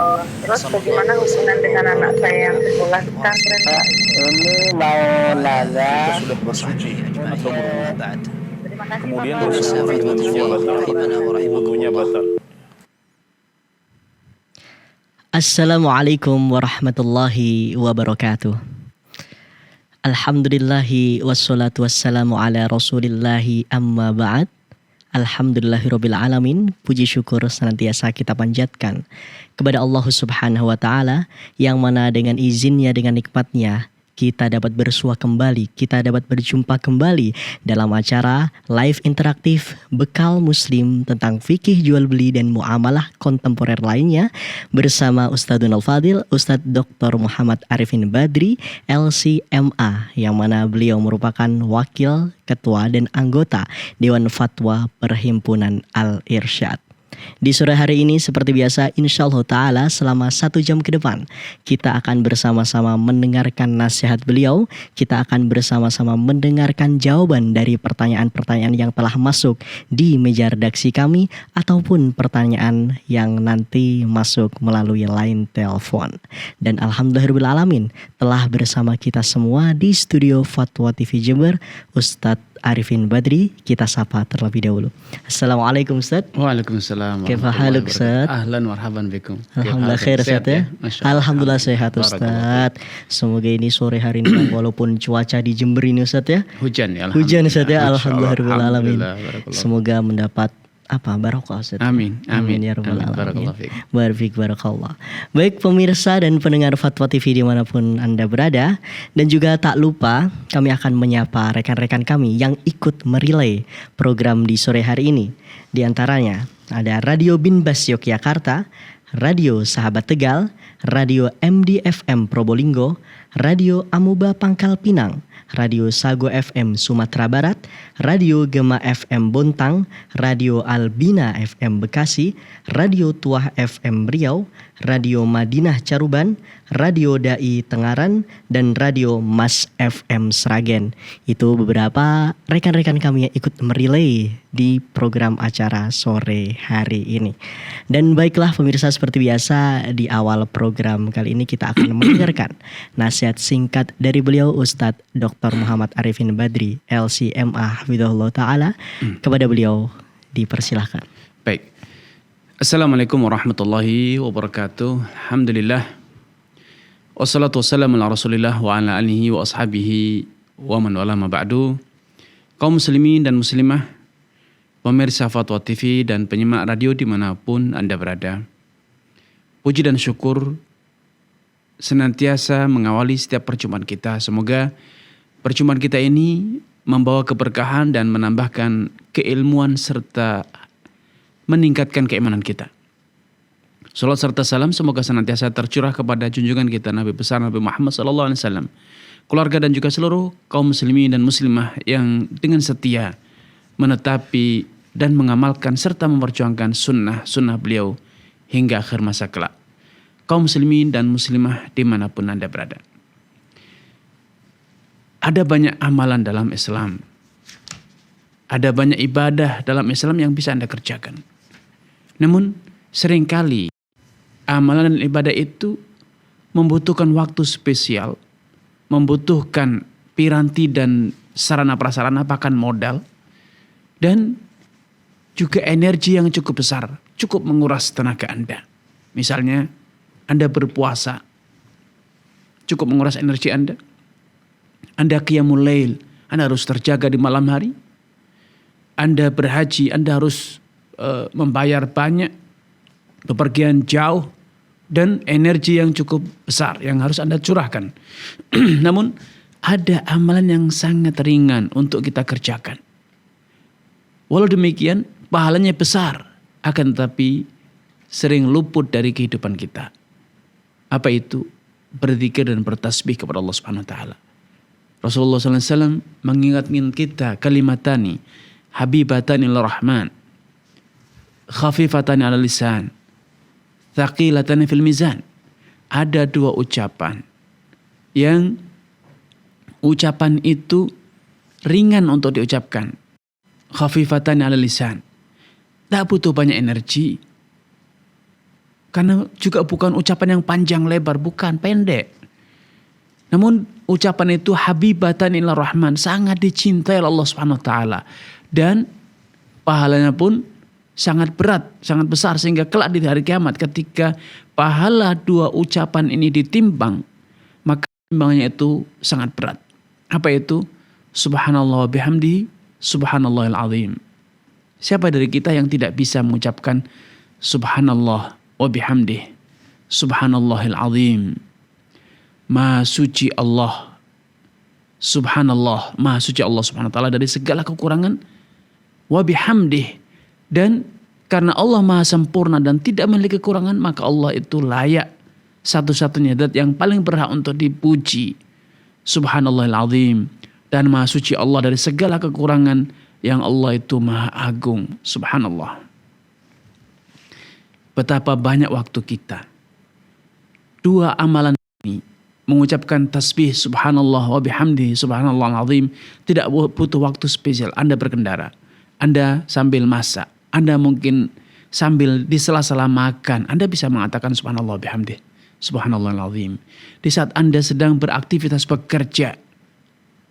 Allah. Terus bagaimana hubungan dengan anak saya yang sekolah di pesantren, Pak? Ini mau nanya, Kita sudah bersuci atau berwudu, Terima kasih, kemudian Bapak. bersuci wudunya batal. Wudunya batal. Assalamualaikum warahmatullahi wabarakatuh. Alhamdulillahi wassalatu wassalamu ala rasulillahi amma ba'd. Alhamdulillahirabbil alamin. Puji syukur senantiasa kita panjatkan kepada Allah Subhanahu wa taala yang mana dengan izinnya, dengan nikmatnya kita dapat bersua kembali, kita dapat berjumpa kembali dalam acara live interaktif Bekal Muslim tentang fikih jual beli dan muamalah kontemporer lainnya bersama Ustadzul Fadil, Ustadz Dr. Muhammad Arifin Badri, LCMA, yang mana beliau merupakan wakil ketua dan anggota Dewan Fatwa Perhimpunan Al-Irsyad. Di sore hari ini seperti biasa insyaallah ta'ala selama 1 jam ke depan kita akan bersama-sama mendengarkan nasihat beliau. Kita akan bersama-sama mendengarkan jawaban dari pertanyaan-pertanyaan yang telah masuk di meja redaksi kami ataupun pertanyaan yang nanti masuk melalui line telepon. Dan alhamdulillahirrahmanirrahim telah bersama kita semua di studio Fatwa TV Jember Ustadz Arifin Badri. Kita sapa terlebih dahulu. Assalamualaikum Ustaz. Waalaikumsalam. Kaifa haluk Ustaz? Ahlan marhaban bikum. Alhamdulillah khair Ustaz ya. Alhamdulillah sehat Ustaz. Semoga ini sore hari ini walaupun cuaca di Jember ini Ustaz ya. Hujan ya. Hujan Ustaz ya. Alhamdulillah alamin. Barakallah. Semoga mendapat barokah Ustaz. Amin. Ya rabbal alamin. Barakallah fiik. Barakallah. Baik pemirsa dan pendengar Fatwa TV dimanapun Anda berada, dan juga tak lupa kami akan menyapa rekan-rekan kami yang ikut merelay program di sore hari ini. Di antaranya ada Radio Binbas Yogyakarta, Radio Sahabat Tegal, Radio MDFM Probolinggo, Radio Amuba Pangkal Pinang, Radio Sago FM Sumatera Barat, Radio Gema FM Bontang, Radio Albina FM Bekasi, Radio Tuah FM Riau, Radio Madinah Caruban, Radio Dai Tengaran, dan Radio Mas FM Sragen. Itu beberapa rekan-rekan kami yang ikut merelay di program acara sore hari ini. Dan baiklah pemirsa, seperti biasa di awal program kali ini kita akan mendengarkan nasihat singkat dari beliau Ustadz Dr. Muhammad Arifin Badri, LCMA Hafizahullah Ta'ala. Kepada beliau dipersilahkan. Baik. Assalamualaikum warahmatullahi wabarakatuh. Alhamdulillah. Wassalatu wassalamu ala rasulillah wa ala alihi wa ashabihi wa man wala ma ba'du. Kaum muslimin dan muslimah, pemirsa Fatwa TV dan penyimak radio dimanapun Anda berada, puji dan syukur senantiasa mengawali setiap perjumpaan kita. Semoga perjumpaan kita ini membawa keberkahan dan menambahkan keilmuan serta meningkatkan keimanan kita. Salat serta salam semoga senantiasa tercurah kepada junjungan kita Nabi besar Nabi Muhammad SAW, keluarga dan juga seluruh kaum muslimin dan muslimah yang dengan setia menetapi dan mengamalkan serta memperjuangkan sunnah beliau hingga akhir masa kelak. Kaum muslimin dan muslimah dimanapun Anda berada. Ada banyak amalan dalam Islam. Ada banyak ibadah dalam Islam yang bisa Anda kerjakan. Namun seringkali amalan dan ibadah itu membutuhkan waktu spesial, membutuhkan piranti dan sarana prasarana bahkan modal, dan juga energi yang cukup besar, cukup menguras tenaga Anda. Misalnya Anda berpuasa, cukup menguras energi Anda. Anda qiyamul lail, Anda harus terjaga di malam hari. Anda berhaji, Anda harus membayar banyak, bepergian jauh, dan energi yang cukup besar yang harus Anda curahkan. Namun ada amalan yang sangat ringan untuk kita kerjakan. Walau demikian pahalanya besar, akan tetapi sering luput dari kehidupan kita. Apa itu? Berzikir dan bertasbih kepada Allah Subhanahu wa taala. Rasulullah SAW mengingatkan kita kalimatani habibatani lirrahman, khafifatani ala lisan, thaqilatani fil mizan. Ada 2 ucapan yang ucapan itu ringan untuk diucapkan. Khafifatani ala lisan. Tak butuh banyak energi. Karena juga bukan ucapan yang panjang lebar, bukan, pendek. Namun ucapan itu habibatan ila rahman, sangat dicintai oleh Allah Subhanahu wa taala, dan pahalanya pun sangat berat, sangat besar, sehingga kelak di hari kiamat ketika pahala dua ucapan ini ditimbang, maka timbangnya itu sangat berat. Apa itu? Subhanallah wa bihamdihi, subhanallahil azim. Siapa dari kita yang tidak bisa mengucapkan subhanallah wa bihamdihi, subhanallahil azim. Maha suci Allah, subhanallah, maha suci Allah subhanahu wa ta'ala dari segala kekurangan, wa bihamdih, dan karena Allah maha sempurna dan tidak memiliki kekurangan, maka Allah itu layak, satu-satunya zat yang paling berhak untuk dipuji. Subhanallahil azim, dan maha suci Allah dari segala kekurangan, yang Allah itu maha agung. Subhanallah. Betapa banyak waktu kita, dua amalan ini, mengucapkan tasbih subhanallah wa bihamdihi subhanallahal azim, tidak butuh waktu spesial. Anda berkendara, Anda sambil masak, Anda mungkin sambil di sela-sela makan, Anda bisa mengatakan subhanallah wa bihamdihi subhanallahal azim. Di saat Anda sedang beraktivitas bekerja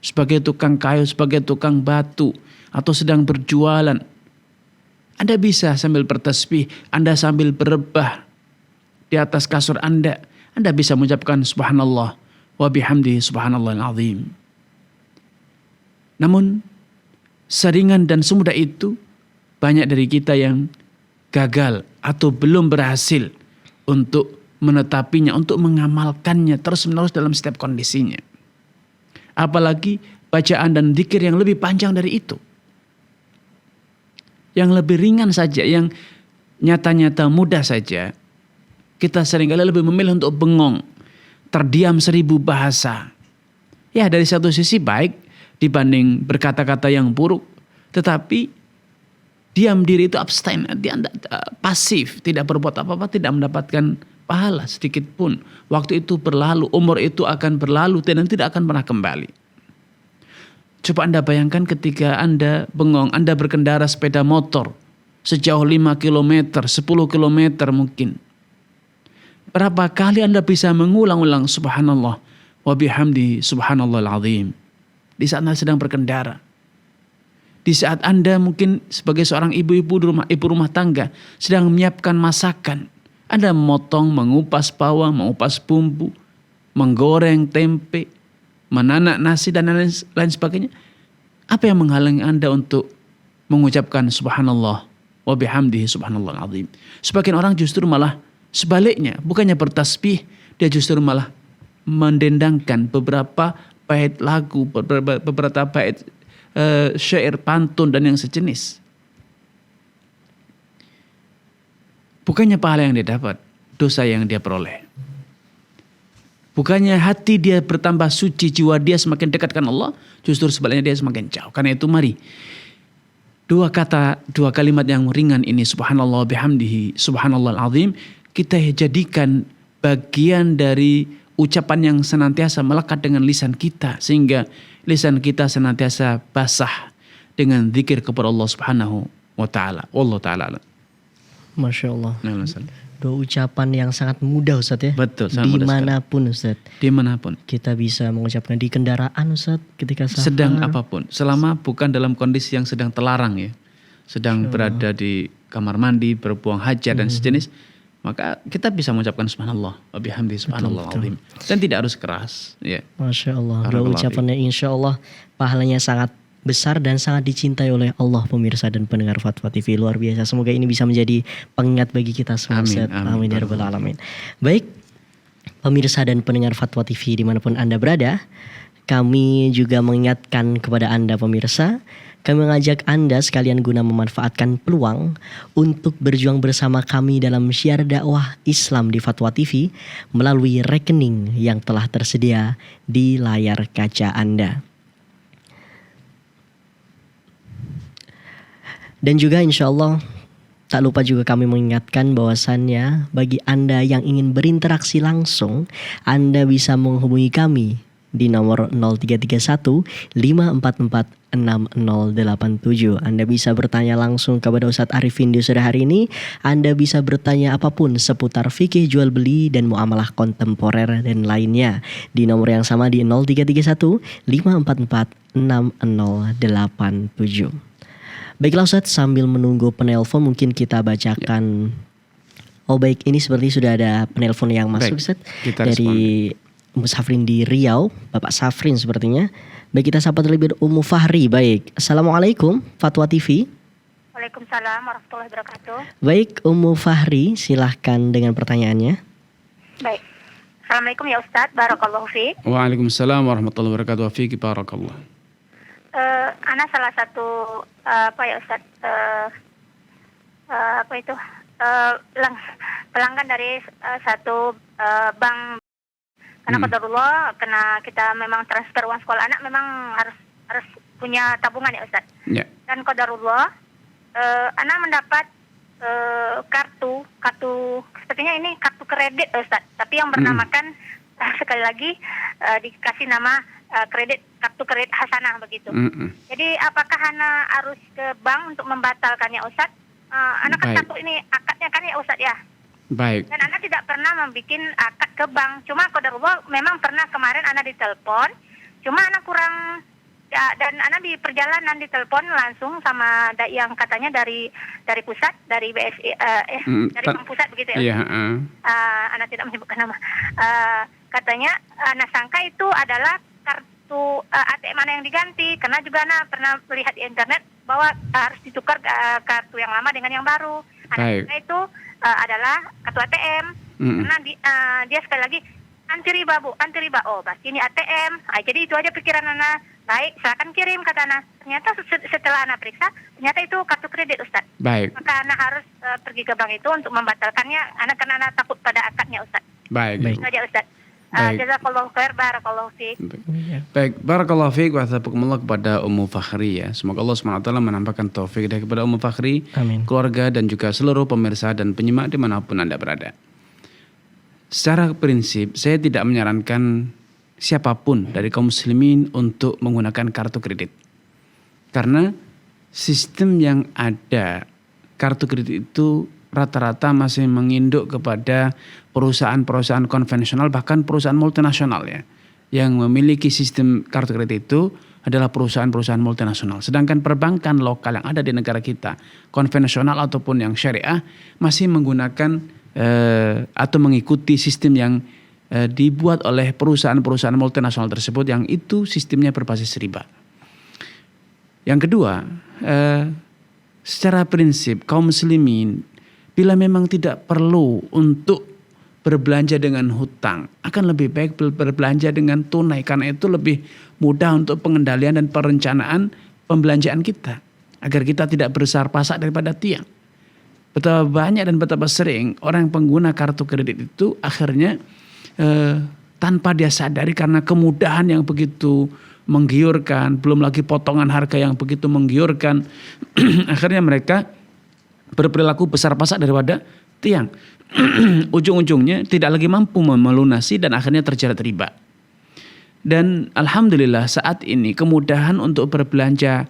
sebagai tukang kayu, sebagai tukang batu, atau sedang berjualan, Anda bisa sambil bertasbih, Anda sambil berebah di atas kasur Anda bisa mengucapkan subhanallah wa bihamdihi subhanallahil azim. Namun seringan dan semudah itu, banyak dari kita yang gagal atau belum berhasil untuk menetapinya, untuk mengamalkannya terus-menerus dalam setiap kondisinya. Apalagi bacaan dan zikir yang lebih panjang dari itu, yang lebih ringan saja, yang nyata-nyata mudah saja, kita seringkali lebih memilih untuk bengong, terdiam 1000 bahasa. Ya, dari satu sisi baik dibanding berkata-kata yang buruk, tetapi diam diri itu abstain, dia pasif, tidak berbuat apa-apa, tidak mendapatkan pahala sedikit pun. Waktu itu berlalu, umur itu akan berlalu dan tidak akan pernah kembali. Coba Anda bayangkan ketika Anda bengong, Anda berkendara sepeda motor sejauh 5 km, 10 km mungkin. Berapa kali Anda bisa mengulang-ulang subhanallah wa bihamdi subhanallahil azim di saat Anda sedang berkendara? Di saat Anda mungkin sebagai seorang ibu rumah tangga sedang menyiapkan masakan, Anda memotong, mengupas bawang, mengupas bumbu, menggoreng tempe, menanak nasi dan lain sebagainya. Apa yang menghalangi Anda untuk mengucapkan subhanallah wa bihamdihi subhanallahil azim? Sebagian orang justru malah sebaliknya, bukannya bertasbih, dia justru malah mendendangkan beberapa bait lagu, beberapa bait syair, pantun dan yang sejenis. Bukannya pahala yang dia dapat, dosa yang dia peroleh. Bukannya hati dia bertambah suci, jiwa dia semakin dekat dengan Allah, justru sebaliknya dia semakin jauh. Karena itu mari, dua kalimat yang ringan ini, subhanallah bihamdihi subhanallahil azim, kita jadikan bagian dari ucapan yang senantiasa melekat dengan lisan kita, sehingga lisan kita senantiasa basah dengan zikir kepada Allah Subhanahu wa taala. Wallahu taala. Masya Allah. Dua ucapan yang sangat mudah, Ustaz, ya. Betul, sangat mudah. Dimanapun, Ustaz. Dimanapun Kita bisa mengucapkan, di kendaraan, Ustaz, ketika sahar. sedang apapun, selama bukan dalam kondisi yang sedang terlarang ya, sedang berada di kamar mandi, berbuang hajat dan sejenis, maka kita bisa mengucapkan subhanallah wa bihamdihi subhanallahil azim, dan tidak harus keras ya. Masya Allah. Dua ucapannya insya Allah pahalanya sangat besar dan sangat dicintai oleh Allah, pemirsa dan pendengar Fatwa TV. Luar biasa. Semoga ini bisa menjadi pengingat bagi kita semua. Amin ya rabbal alamin. Baik, pemirsa dan pendengar Fatwa TV dimanapun Anda berada, kami juga mengingatkan kepada Anda pemirsa, kami mengajak Anda sekalian guna memanfaatkan peluang untuk berjuang bersama kami dalam syiar dakwah Islam di Fatwa TV melalui rekening yang telah tersedia di layar kaca Anda. Dan juga insya Allah tak lupa juga kami mengingatkan bahwasannya bagi Anda yang ingin berinteraksi langsung, Anda bisa menghubungi kami di nomor 0331 544 Anda bisa bertanya langsung kepada Ustadz Arifin di sore hari ini. Anda bisa bertanya apapun seputar fikih jual beli dan muamalah kontemporer dan lainnya di nomor yang sama di 0331 544 6087. Baiklah Ustadz, sambil menunggu penelpon mungkin kita bacakan. Oh baik, ini seperti sudah ada penelpon yang masuk Ustadz dari Ummu Safrin di Riau, Bapak Safrin sepertinya. Baik, kita sapa terlebih Ummu Fahri. Baik, Assalamualaikum Fatwa TV. Waalaikumsalam warahmatullahi wabarakatuh. Baik, Ummu Fahri, silahkan dengan pertanyaannya. Baik. Assalamualaikum ya Ustadz, barakallahu fiik. Waalaikumsalam warahmatullahi wabarakatuh. Fiik barakallah. Ana salah satu pelanggan dari satu bank. Karena qadarullah, karena kita memang transfer uang sekolah anak memang harus punya tabungan ya Ustaz. Yeah. Dan qadarullah, anak mendapat kartu sepertinya ini kartu kredit Ustaz. Tapi yang bernamakan sekali lagi dikasih nama kartu kredit Hasanah begitu. Jadi apakah anak harus ke bank untuk membatalkannya Ustaz? Anak kan takut ini akadnya kan ya Ustaz ya. Baik. Dan anak tidak pernah membuat akad ke bank. Cuma qadarullah memang pernah kemarin anak ditelepon. Cuma anak kurang ya, dan anak di perjalanan ditelepon langsung sama yang katanya dari pusat, dari BSI dari bank pusat begitu ya. Iya, anak tidak menyebutkan nama. Katanya anak sangka itu adalah kartu ATM mana yang diganti, karena juga anak pernah melihat di internet bahwa harus ditukar kartu yang lama dengan yang baru. Anak sangka itu adalah kartu ATM. Karena dia sekali lagi anti riba Bu, anti riba. Oh pasti ini ATM. Jadi itu aja pikiran anak. Baik, silakan kirim kata anak. Ternyata setelah anak periksa, ternyata itu kartu kredit Ustaz. Baik. Maka anak harus pergi ke bank itu untuk membatalkannya. Karena anak takut pada akadnya Ustaz. Baik. Itu aja Ustaz. Jazakallahu khair, barakallahu fiik. Baik, barakallahu fiik wa thabakumullah kepada Ummu Fakhri ya. Semoga Allah SWT menampakkan taufik dan kepada Ummu Fakhri, keluarga dan juga seluruh pemirsa dan penyimak dimanapun Anda berada. Secara prinsip, saya tidak menyarankan siapapun dari kaum muslimin untuk menggunakan kartu kredit. Karena sistem yang ada, kartu kredit itu rata-rata masih menginduk kepada perusahaan-perusahaan konvensional, bahkan perusahaan multinasional ya. Yang memiliki sistem kartu kredit itu adalah perusahaan-perusahaan multinasional. Sedangkan perbankan lokal yang ada di negara kita, konvensional ataupun yang syariah, masih menggunakan atau mengikuti sistem yang dibuat oleh perusahaan-perusahaan multinasional tersebut, yang itu sistemnya berbasis riba. Yang kedua, secara prinsip kaum muslimin bila memang tidak perlu untuk berbelanja dengan hutang, akan lebih baik berbelanja dengan tunai, karena itu lebih mudah untuk pengendalian dan perencanaan pembelanjaan kita, agar kita tidak besar pasak daripada tiang. Betapa banyak dan betapa sering orang pengguna kartu kredit itu akhirnya tanpa dia sadari, karena kemudahan yang begitu menggiurkan, belum lagi potongan harga yang begitu menggiurkan, akhirnya mereka berperilaku besar pasak daripada tiang. Ujung-ujungnya tidak lagi mampu melunasi dan akhirnya terjerat riba. Dan alhamdulillah saat ini kemudahan untuk berbelanja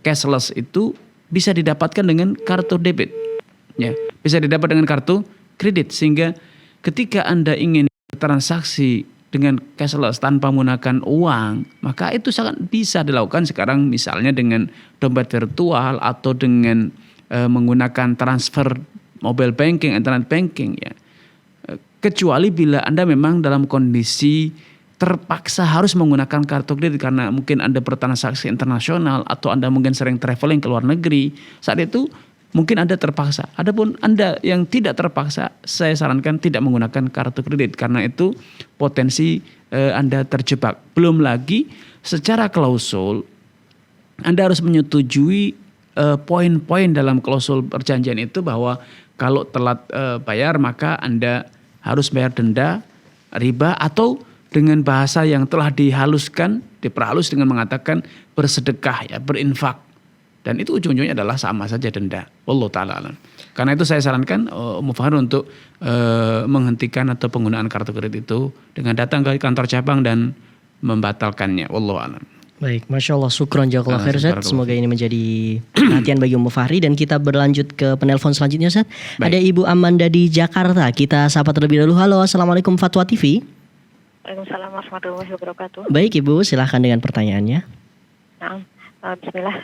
cashless itu bisa didapatkan dengan kartu debit, ya, bisa didapat dengan kartu kredit, sehingga ketika Anda ingin transaksi dengan cashless tanpa menggunakan uang, maka itu sangat bisa dilakukan sekarang, misalnya dengan dompet virtual atau dengan menggunakan transfer mobile banking, internet banking ya. Kecuali bila Anda memang dalam kondisi terpaksa harus menggunakan kartu kredit karena mungkin Anda bertransaksi internasional atau Anda mungkin sering traveling ke luar negeri. Saat itu mungkin Anda terpaksa. Adapun Anda yang tidak terpaksa, saya sarankan tidak menggunakan kartu kredit karena itu potensi Anda terjebak. Belum lagi secara klausul Anda harus menyetujui poin-poin dalam klausul perjanjian itu bahwa kalau telat bayar maka Anda harus bayar denda, riba, atau dengan bahasa yang telah dihaluskan, diperhalus dengan mengatakan bersedekah ya, berinfak. Dan itu ujung-ujungnya adalah sama saja denda. Wallahu ta'ala alam. Karena itu saya sarankan Ummu Fahri untuk menghentikan atau penggunaan kartu kredit itu dengan datang ke kantor cabang dan membatalkannya. Wallahu a'lam. Baik, Masya Allah, syukron jazakallah khair Ustaz. Barakallahu Semoga ini menjadi perhatian bagi Ummu Fahri. Dan kita berlanjut ke penelpon selanjutnya Ustaz. Ada Ibu Amanda di Jakarta. Kita sapa terlebih dahulu. Halo, Assalamualaikum Fatwa TV. Waalaikumsalam warahmatullahi wabarakatuh. Baik Ibu, silahkan dengan pertanyaannya. Nah, bismillah.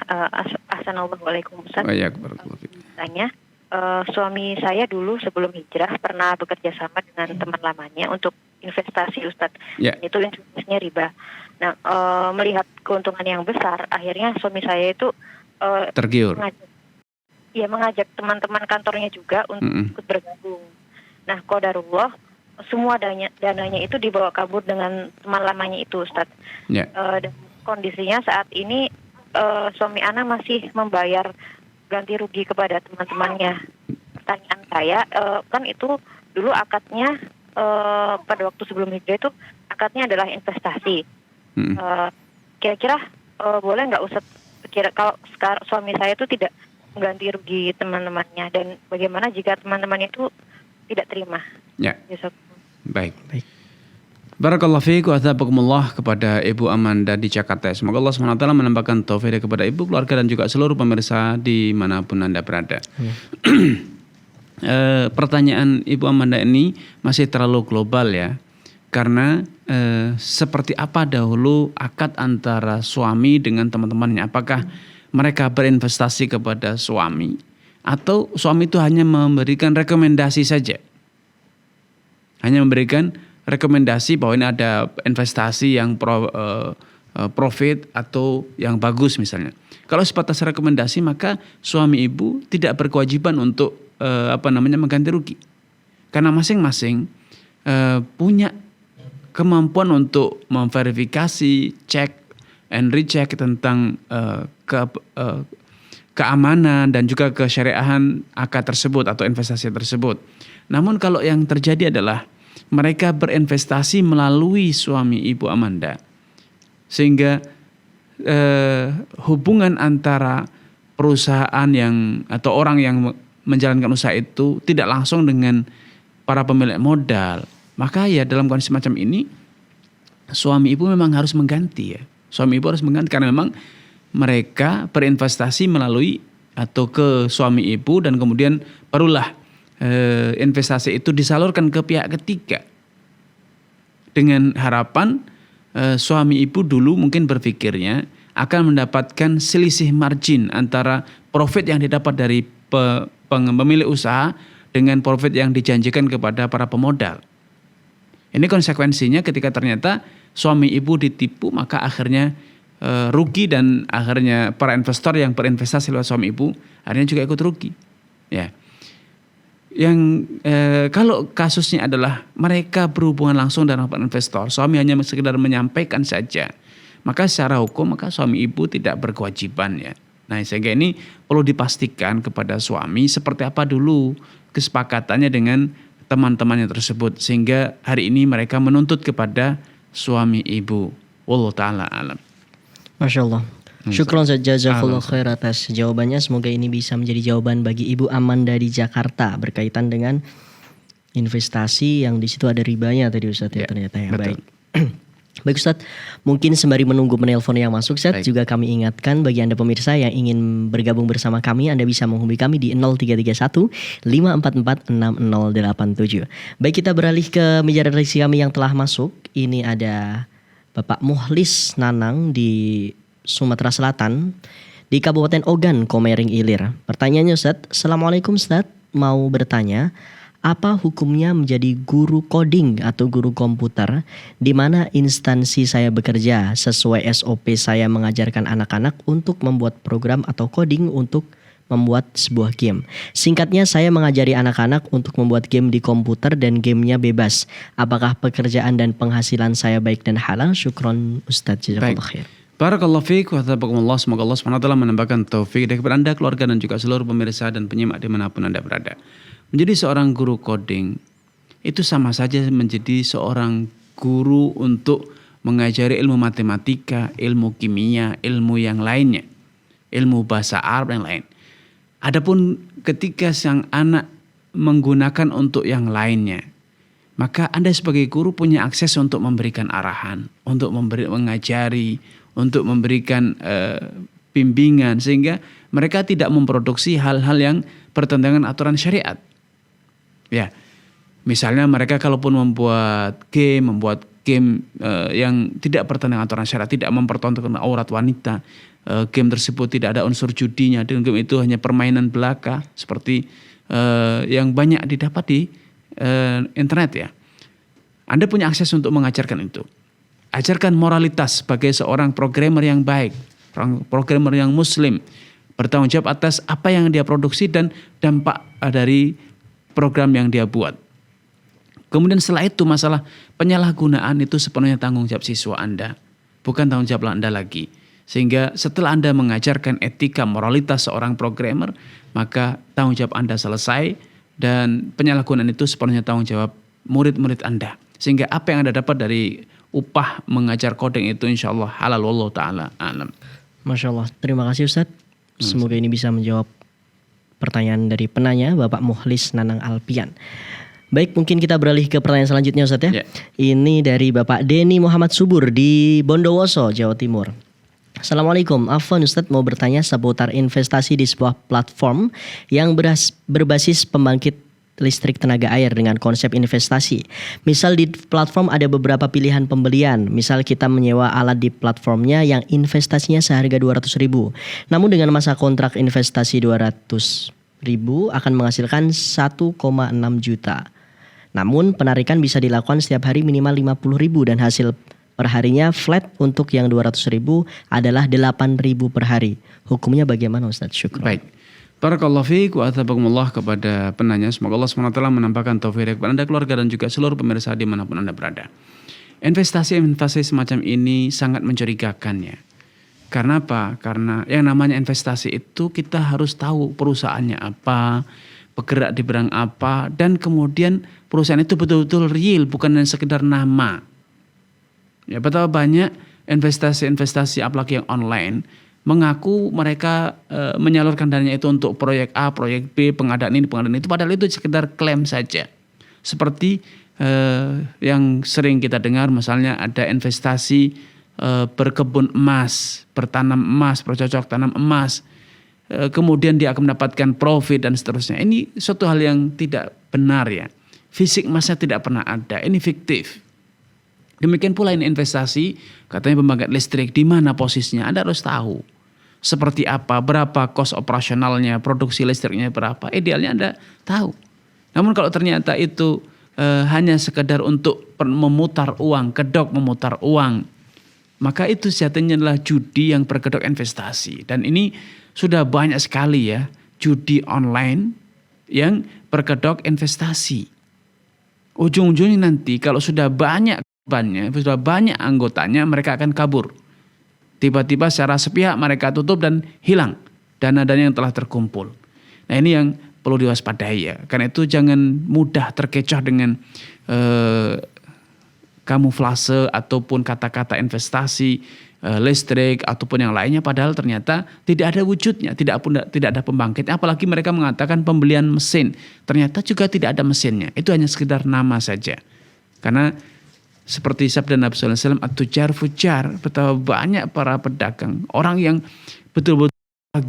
Assalamualaikum Ustaz. Tanya, suami saya dulu sebelum hijrah pernah bekerja sama dengan teman lamanya untuk investasi Ustaz. Itu investasinya riba. Nah, melihat keuntungan yang besar, akhirnya suami saya itu tergiur. Mengajak teman-teman kantornya juga untuk ikut bergabung. Nah, qadarullah semua dananya itu dibawa kabur dengan teman lamanya itu Ustaz. Dan kondisinya saat ini suami ana masih membayar ganti rugi kepada teman-temannya. Pertanyaan saya, kan itu dulu akadnya pada waktu sebelum hijrah itu akadnya adalah investasi. Kira-kira boleh nggak Ustaz, kalau sekarang suami saya itu tidak mengganti rugi teman-temannya, dan bagaimana jika teman-temannya itu tidak terima? Baik. Barakallahu fiikum wa athabakumullah kepada Ibu Amanda di Jakarta. Semoga Allah SWT menambahkan taufik kepada ibu, keluarga dan juga seluruh pemirsa dimanapun Anda berada. Pertanyaan Ibu Amanda ini masih terlalu global ya. Karena seperti apa dahulu akad antara suami dengan teman-temannya? Apakah mereka berinvestasi kepada suami, atau suami itu hanya memberikan rekomendasi saja? Hanya memberikan rekomendasi bahwa ini ada investasi yang profit atau yang bagus misalnya. Kalau sebatas rekomendasi, maka suami ibu tidak berkewajiban untuk mengganti rugi. Karena masing-masing punya kemampuan untuk memverifikasi, cek and recheck tentang keamanan dan juga kesyariahan akad tersebut atau investasi tersebut. Namun kalau yang terjadi adalah mereka berinvestasi melalui suami Ibu Amanda, sehingga hubungan antara perusahaan atau orang yang menjalankan usaha itu tidak langsung dengan para pemilik modal, maka ya dalam kondisi macam ini suami ibu memang harus mengganti ya. Suami ibu harus mengganti karena memang mereka berinvestasi melalui atau ke suami ibu, dan kemudian barulah investasi itu disalurkan ke pihak ketiga dengan harapan suami ibu dulu mungkin berpikirnya akan mendapatkan selisih margin antara profit yang didapat dari pemilik usaha dengan profit yang dijanjikan kepada para pemodal. Ini konsekuensinya ketika ternyata suami ibu ditipu, maka akhirnya rugi, dan akhirnya para investor yang berinvestasi lewat suami ibu akhirnya juga ikut rugi. Ya. Yang kalau kasusnya adalah mereka berhubungan langsung dengan para investor, suami hanya sekedar menyampaikan saja, maka secara hukum maka suami ibu tidak berkewajiban ya. Nah, sehingga ini perlu dipastikan kepada suami seperti apa dulu kesepakatannya dengan teman-temannya tersebut, sehingga hari ini mereka menuntut kepada suami ibu. Wallahu ta'ala alam. Masya Allah. Syukron jazakallahu khair atas jawabannya. Semoga ini bisa menjadi jawaban bagi Ibu Amanda di Jakarta berkaitan dengan investasi yang di situ ada ribanya tadi Ustaz ya, ternyata ya. Baik. Baik Ustaz, mungkin sembari menunggu penelpon yang masuk Ustaz, juga kami ingatkan bagi Anda pemirsa yang ingin bergabung bersama kami, Anda bisa menghubungi kami di 0331 544 6087. Baik, kita beralih ke meja redaksi kami yang telah masuk. Ini ada Bapak Muhlis Nanang di Sumatera Selatan, di Kabupaten Ogan, Komering Ilir. Pertanyaannya Ustaz, Assalamualaikum Ustaz, mau bertanya, apa hukumnya menjadi guru coding atau guru komputer di mana instansi saya bekerja sesuai SOP saya mengajarkan anak-anak untuk membuat program atau coding untuk membuat sebuah game. Singkatnya, saya mengajari anak-anak untuk membuat game di komputer dan gamenya bebas. Apakah pekerjaan dan penghasilan saya baik dan halal? Syukron Ustaz, jazakallahu khair. Barakallahu fiik wa tabakumullah. Semoga Allah SWT menambahkan taufik kepada Anda, keluarga, dan juga seluruh pemirsa dan penyimak dimanapun Anda berada. Menjadi seorang guru coding itu sama saja menjadi seorang guru untuk mengajari ilmu matematika, ilmu kimia, ilmu yang lainnya, ilmu bahasa Arab yang lain. Adapun ketika sang anak menggunakan untuk yang lainnya, maka Anda sebagai guru punya akses untuk memberikan arahan, untuk mengajari, untuk memberikan bimbingan sehingga mereka tidak memproduksi hal-hal yang bertentangan aturan syariat. Ya, misalnya mereka kalaupun membuat game yang tidak bertentangan aturan syariat, tidak mempertontonkan aurat wanita, game tersebut tidak ada unsur judinya, dan game itu hanya permainan belaka seperti yang banyak didapat di internet ya. Anda punya akses untuk mengajarkan itu. Ajarkan moralitas sebagai seorang programmer yang baik, programmer yang muslim, bertanggung jawab atas apa yang dia produksi dan dampak dari program yang dia buat. Kemudian setelah itu masalah penyalahgunaan itu sepenuhnya tanggung jawab siswa Anda, bukan tanggung jawab Anda lagi. Sehingga setelah Anda mengajarkan etika moralitas seorang programmer, maka tanggung jawab Anda selesai dan penyalahgunaan itu sepenuhnya tanggung jawab murid-murid Anda. Sehingga apa yang Anda dapat dari upah mengajar coding itu insya Allah halal, wallahu ta'ala alam. Masya Allah, terima kasih Ustadz. Semoga ini bisa menjawab pertanyaan dari penanya Bapak Muhlis Nanang Alpian. Baik, mungkin kita beralih ke pertanyaan selanjutnya Ustadz ya. Ini dari Bapak Denny Muhammad Subur di Bondowoso, Jawa Timur. Assalamualaikum, Afwan Ustadz mau bertanya seputar investasi di sebuah platform yang berbasis pembangkit listrik tenaga air dengan konsep investasi. Misal di platform ada beberapa pilihan pembelian. Misal kita menyewa alat di platformnya yang investasinya seharga 200.000. Namun dengan masa kontrak investasi 200.000 akan menghasilkan 1,6 juta. Namun penarikan bisa dilakukan setiap hari minimal 50.000 dan hasil perharinya flat untuk yang 200.000 adalah 8.000 per hari. Hukumnya bagaimana Ustaz? Syukran. Baik. Barakallahu fiik wa athabakumullah kepada penanya. Semoga Allah SWT menampakkan taufik kepada Anda, keluarga dan juga seluruh pemirsa dimanapun Anda berada. Investasi semacam ini sangat mencurigakan ya. Karena apa? Karena yang namanya investasi itu kita harus tahu perusahaannya apa, bergerak di bidang apa, dan kemudian perusahaan itu betul-betul real, bukan hanya sekedar nama. Ya, betapa banyak investasi apalagi yang online mengaku mereka menyalurkan dananya itu untuk proyek A, proyek B, pengadaan ini, pengadaan itu, padahal itu sekedar klaim saja. Seperti yang sering kita dengar, misalnya ada investasi berkebun emas, bertanam emas, bercocok tanam emas, kemudian dia akan mendapatkan profit dan seterusnya. Ini suatu hal yang tidak benar ya. Fisik emasnya tidak pernah ada, ini fiktif. Demikian pula ini investasi, katanya pembangkit listrik, di mana posisinya Anda harus tahu. Seperti apa, berapa cost operasionalnya, produksi listriknya berapa, idealnya Anda tahu. Namun kalau ternyata itu hanya sekedar untuk memutar uang, kedok memutar uang, maka itu sejatinya adalah judi yang berkedok investasi. Dan ini sudah banyak sekali ya, judi online yang berkedok investasi. Ujung-ujungnya nanti kalau sudah banyak sudah banyak anggotanya, mereka akan kabur. Tiba-tiba secara sepihak mereka tutup dan hilang dana-dana yang telah terkumpul. Nah ini yang perlu diwaspadai ya. Karena itu jangan mudah terkecoh dengan kamuflase ataupun kata-kata investasi, listrik ataupun yang lainnya. Padahal ternyata tidak ada wujudnya, tidak ada pembangkitnya. Apalagi mereka mengatakan pembelian mesin. Ternyata juga tidak ada mesinnya. Itu hanya sekedar nama saja. Karena seperti sabda Nabi SAW, at-tujar fujar, betapa banyak para pedagang, orang yang betul-betul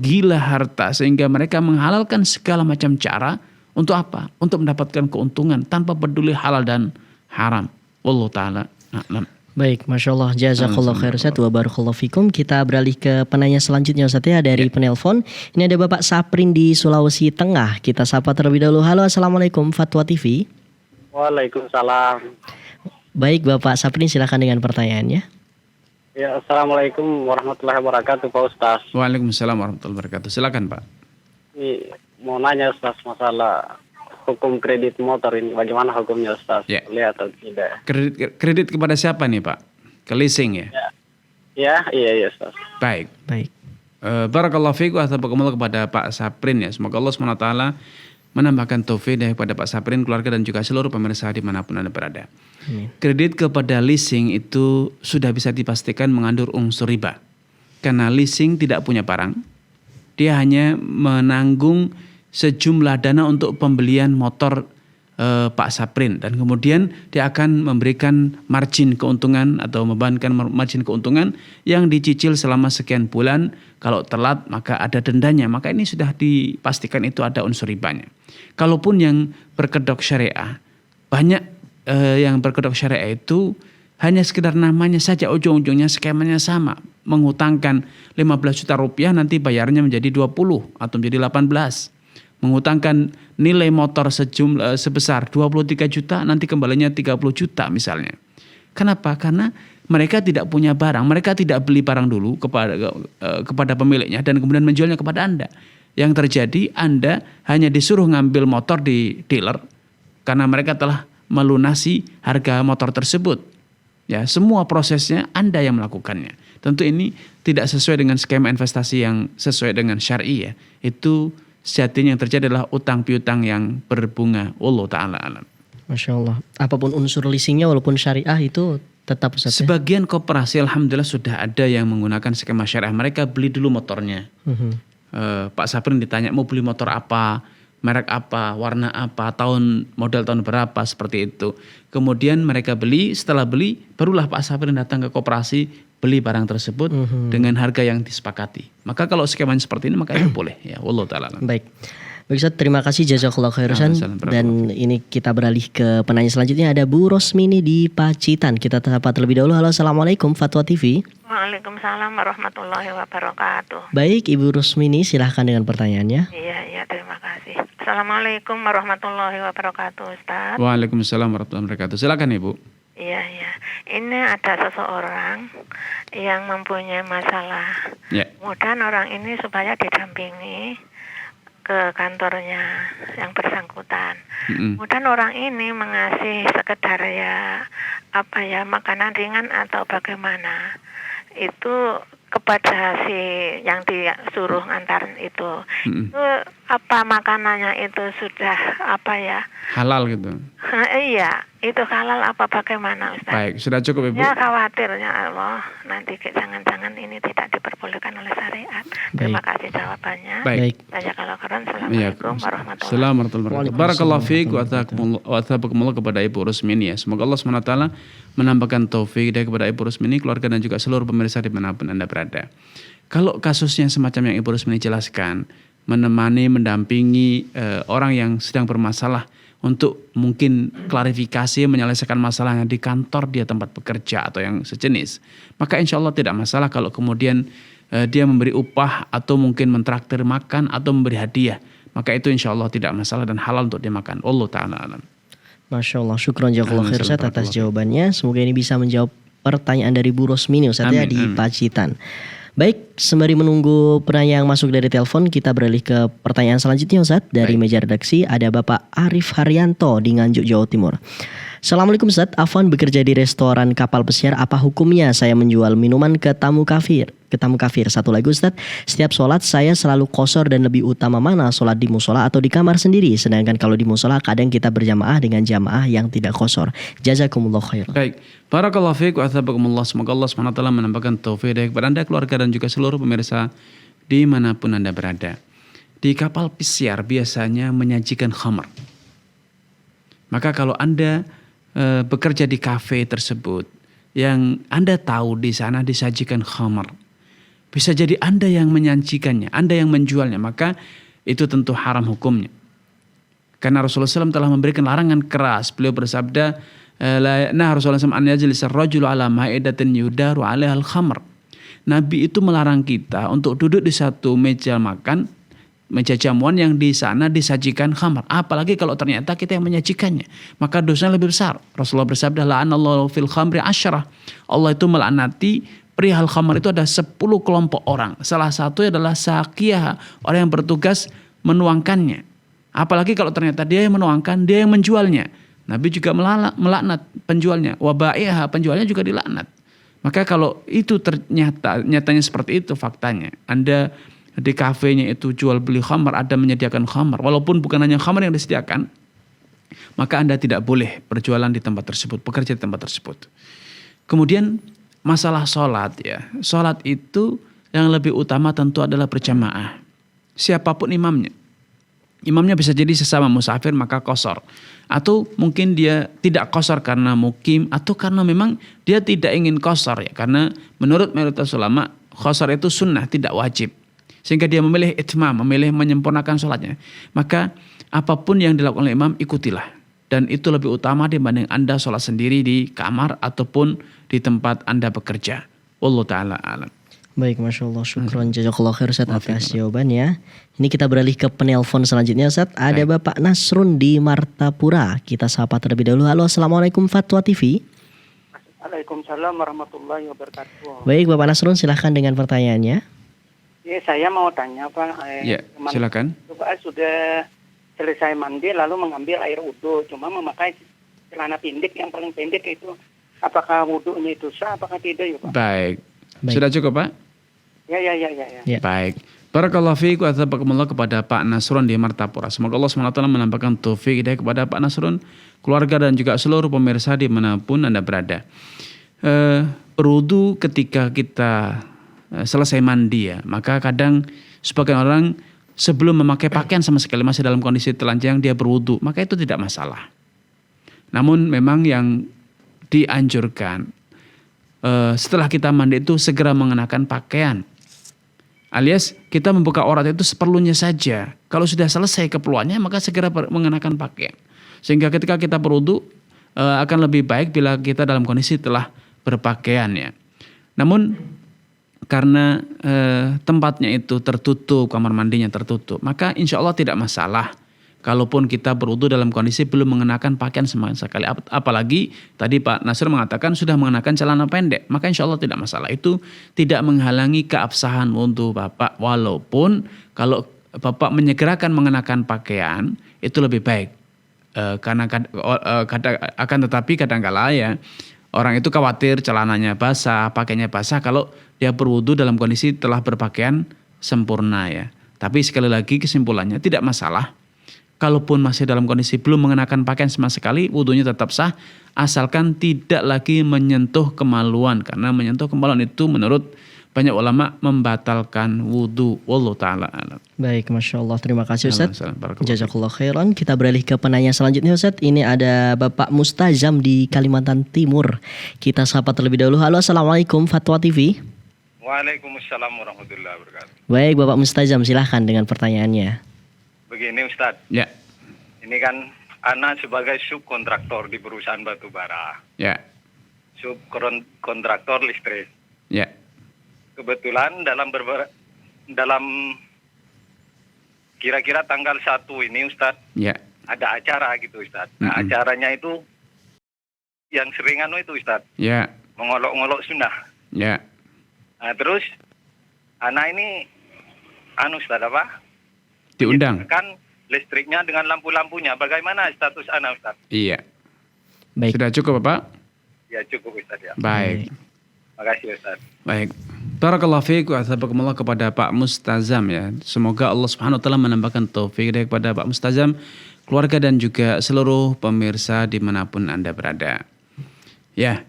gila harta sehingga mereka menghalalkan segala macam cara untuk apa? Untuk mendapatkan keuntungan tanpa peduli halal dan haram. Wallahu ta'ala a'lam. Baik, Masya Allah, jazakallah khair Ustaz wa barakallahu fikum. Kita beralih ke penanya selanjutnya Ustaz ya, dari penelpon. Ini ada Bapak Saprin di Sulawesi Tengah. Kita sapa terlebih dahulu. Halo, Assalamualaikum Fatwa TV. Waalaikumsalam. Baik Bapak Saprin, silakan dengan pertanyaannya. Ya, Assalamualaikum warahmatullahi wabarakatuh Pak Ustaz. Waalaikumsalam warahmatullahi wabarakatuh. Silakan Pak. Ini mau nanya Ustaz masalah hukum kredit motor ini, bagaimana hukumnya Ustaz? Ya. Boleh atau tidak? Kredit kepada siapa nih Pak? Ke leasing ya? Iya Ustaz. Baik. Barakallahu fiik wa tabaarakallahu kepada Pak Saprin ya. Semoga Allah SWT menambahkan taufik kepada Pak Saprin, keluarga dan juga seluruh pemirsa dimanapun Anda berada. Amin. Kredit kepada leasing itu sudah bisa dipastikan mengandung unsur riba. Karena leasing tidak punya barang, dia hanya menanggung sejumlah dana untuk pembelian motor Pak Saprin, dan kemudian dia akan memberikan margin keuntungan atau membebankan margin keuntungan yang dicicil selama sekian bulan. Kalau telat maka ada dendanya, maka ini sudah dipastikan itu ada unsur ribanya. Kalaupun yang berkedok syariah, banyak yang berkedok syariah itu hanya sekedar namanya saja, ujung-ujungnya skemanya sama, menghutangkan 15 juta rupiah nanti bayarnya menjadi 20 atau menjadi 18. Mengutangkan nilai motor sebesar 23 juta, nanti kembalinya 30 juta misalnya. Kenapa? Karena mereka tidak punya barang, mereka tidak beli barang dulu kepada pemiliknya dan kemudian menjualnya kepada Anda. Yang terjadi Anda hanya disuruh ngambil motor di dealer karena mereka telah melunasi harga motor tersebut. Ya, semua prosesnya Anda yang melakukannya. Tentu ini tidak sesuai dengan skema investasi yang sesuai dengan syar'i ya. Itu sejatinya yang terjadi adalah utang piutang yang berbunga. Allah ta'ala alam. Masya Allah. Apapun unsur leasingnya walaupun syariah itu tetap Ustaz. Sebagian koperasi alhamdulillah sudah ada yang menggunakan skema syariah. Mereka beli dulu motornya. Pak Saprin ditanya mau beli motor apa, merek apa, warna apa, model tahun berapa, seperti itu. Kemudian mereka beli, setelah beli barulah Pak Saprin datang ke koperasi beli barang tersebut dengan harga yang disepakati. Maka kalau skemanya seperti ini maka itu boleh ya. Wallahu taala. Baik. Baik Ustaz, terima kasih jazakallahu khairan. Dan ini kita beralih ke penanya selanjutnya, ada Bu Rosmini di Pacitan. Kita sapa terlebih dahulu. Halo, Assalamualaikum Fatwa TV. Waalaikumsalam warahmatullahi wabarakatuh. Baik Ibu Rosmini, silahkan dengan pertanyaannya. Iya, terima kasih. Assalamualaikum warahmatullahi wabarakatuh, Ustaz. Waalaikumsalam warahmatullahi wabarakatuh. Silakan Ibu. Iya. Ini ada seseorang yang mempunyai masalah. Kemudian orang ini supaya didampingi ke kantornya yang bersangkutan. Kemudian orang ini mengasih sekedar makanan ringan atau bagaimana. Itu kepada si yang disuruh ngantar itu. Itu apa makanannya itu sudah halal gitu. Iya, itu halal apa bagaimana Ustaz? Baik, sudah cukup Ibu. Ya khawatirnya Allah nanti jangan-jangan ini tidak diperbolehkan oleh syariat. Terima kasih jawabannya. Baik. Assalamualaikum warahmatullahi wabarakatuh. Barakallahu fiik wa athabakumullah kepada Ibu Rusmini ya. Semoga Allah SWT menambahkan taufik dan kepada Ibu Rusmini, keluarga dan juga seluruh pemirsa dimanapun Anda berada. Kalau kasusnya semacam yang Ibu Rusmini jelaskan, menemani, mendampingi orang yang sedang bermasalah untuk mungkin klarifikasi, menyelesaikan masalahnya di kantor dia tempat bekerja atau yang sejenis, maka insya Allah tidak masalah kalau kemudian dia memberi upah atau mungkin mentraktir makan atau memberi hadiah, maka itu insya Allah tidak masalah dan halal untuk dimakan. Allah ta'ala alam. Masya Allah, syukron jazakallahu khairan atas jawabannya. Semoga ini bisa menjawab pertanyaan dari Bu Rosmini Ustaz ya di Pacitan. Baik, sembari menunggu penanya yang masuk dari telepon, kita beralih ke pertanyaan selanjutnya Ustaz. Dari meja redaksi ada Bapak Arif Haryanto di Nganjuk, Jawa Timur. Assalamualaikum Ustaz, Afwan bekerja di restoran kapal pesiar, apa hukumnya saya menjual minuman ke tamu kafir? Satu lagi Ustaz, setiap sholat saya selalu qashar dan lebih utama mana sholat di musola atau di kamar sendiri? Sedangkan kalau di musola kadang kita berjamaah dengan jamaah yang tidak qashar. Jazakumullah khairan. Baik, barakallahu fiik wa athabakumullah. Semoga Allah SWT menambahkan taufik kepada Anda, keluarga dan juga seluruh pemirsa dimanapun Anda berada. Di kapal pesiar biasanya menyajikan khamr. Maka kalau Anda bekerja di kafe tersebut yang Anda tahu di sana disajikan khamr, bisa jadi Anda yang menyajikannya, Anda yang menjualnya, maka itu tentu haram hukumnya. Karena Rasulullah SAW telah memberikan larangan keras. Beliau bersabda, Rasulullah SAW an yajlisa ar-rajulu ala ma'idatin yudaru 'alaiha al-khamr. Nabi itu melarang kita untuk duduk di satu meja makan, meja jamuan yang di sana disajikan khamar. Apalagi kalau ternyata kita yang menyajikannya, maka dosanya lebih besar. Rasulullah bersabda, la'anallahu fil khamri 10. Allah itu melaknati perihal khamar itu ada 10 kelompok orang. Salah satu adalah sakiyah, orang yang bertugas menuangkannya. Apalagi kalau ternyata dia yang menuangkan, dia yang menjualnya. Nabi juga melaknat penjualnya. Wa ba'iha, penjualnya juga dilaknat. Maka kalau itu nyatanya seperti itu faktanya, Anda di kafenya itu jual beli khamar, ada menyediakan khamar, walaupun bukan hanya khamar yang disediakan, maka Anda tidak boleh berjualan di tempat tersebut, bekerja di tempat tersebut. Kemudian masalah sholat ya, sholat itu yang lebih utama tentu adalah berjamaah, siapapun imamnya. Imamnya bisa jadi sesama musafir maka qashar. Atau mungkin dia tidak qashar karena mukim atau karena memang dia tidak ingin qashar ya. Karena menurut mayoritas ulama qashar itu sunnah, tidak wajib. Sehingga dia memilih itmam, memilih menyempurnakan sholatnya. Maka apapun yang dilakukan oleh imam ikutilah. Dan itu lebih utama dibanding Anda sholat sendiri di kamar ataupun di tempat Anda bekerja. Wallahu ta'ala alam. Baik, Masya Allah, syukron jazakallah khair Ustaz atas jawabannya. Ini kita beralih ke penelpon selanjutnya Ustaz. Ada Bapak Nasrun di Martapura. Kita sapa terlebih dahulu. Halo, Assalamualaikum Fatwa TV. Waalaikumsalam warahmatullahi wabarakatuh. Baik Bapak Nasrun, silahkan dengan pertanyaannya. Ya, saya mau tanya Pak. Ya, silakan. Pak sudah selesai mandi lalu mengambil air wudhu, cuma memakai celana pendek yang paling pendek itu. Apakah wudhunya itu sah, apakah tidak ya Pak? Baik. Sudah cukup Pak? Ya. Baik. Barakallahu fiikum wa tabaarakallahu kepada Pak Nasrun di Martapura. Semoga Allah SWT menampakkan taufik hidayah kepada Pak Nasrun, keluarga dan juga seluruh pemirsa dimanapun Anda berada. Berwudu ketika kita selesai mandi ya, maka kadang sebagian orang sebelum memakai pakaian sama sekali masih dalam kondisi telanjang dia berwudu, maka itu tidak masalah. Namun memang yang dianjurkan setelah kita mandi itu segera mengenakan pakaian. Alias kita membuka aurat itu seperlunya saja. Kalau sudah selesai keperluannya maka segera mengenakan pakaian. Sehingga ketika kita berwudu akan lebih baik bila kita dalam kondisi telah berpakaian ya. Namun karena tempatnya itu tertutup, kamar mandinya tertutup, maka insya Allah tidak masalah. Kalaupun kita berwudu dalam kondisi belum mengenakan pakaian sama sekali. Apalagi tadi Pak Nasr mengatakan sudah mengenakan celana pendek. Maka insya Allah tidak masalah. Itu tidak menghalangi keabsahan wudu Bapak. Walaupun kalau Bapak menyegerakan mengenakan pakaian itu lebih baik. Karena akan tetapi kadang-kala ya orang itu khawatir celananya basah, pakaiannya basah kalau dia berwudu dalam kondisi telah berpakaian sempurna ya. Tapi sekali lagi kesimpulannya tidak masalah. Kalaupun masih dalam kondisi belum mengenakan pakaian sama sekali, wudunya tetap sah, asalkan tidak lagi menyentuh kemaluan. Karena menyentuh kemaluan itu menurut banyak ulama membatalkan wudu. Wallahu ta'ala alam. Baik, Masya Allah. Terima kasih Ustaz. Jazakallah khairan. Kita beralih ke penanya selanjutnya Ustaz. Ini ada Bapak Mustazam di Kalimantan Timur. Kita sapa terlebih dahulu. Halo, Assalamualaikum Fatwa TV. Waalaikumsalam warahmatullahi wabarakatuh. Baik, Bapak Mustazam silahkan dengan pertanyaannya. Begini Ustadz, ya. Ini kan Ana sebagai subkontraktor di perusahaan batubara, ya. Subkontraktor listrik. Ya. Kebetulan dalam kira-kira tanggal 1 ini Ustadz, ya. Ada acara gitu Ustadz. Nah acaranya itu yang seringan itu Ustadz, ya. mengolok-ngolok sunnah. Ya. Nah terus Ana ini Ustadz apa? Diundang. Kan listriknya dengan lampu-lampunya. Bagaimana status Ana Ustaz? Iya. Baik. Sudah cukup Bapak? Ya cukup Ustaz ya. Baik. Makasih Ustaz. Baik. Barakallahu fiikum wa tabaarakallahu kepada Pak Mustazam ya. Semoga Allah Subhanahu wa taala menambahkan taufik kepada Pak Mustazam, keluarga dan juga seluruh pemirsa dimanapun Anda berada. Ya,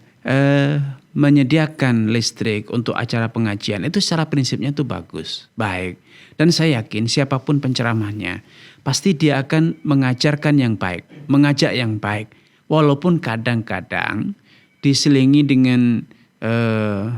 menyediakan listrik untuk acara pengajian itu secara prinsipnya itu bagus, baik. Dan saya yakin siapapun penceramahnya pasti dia akan mengajarkan yang baik, mengajak yang baik. Walaupun kadang-kadang diselingi dengan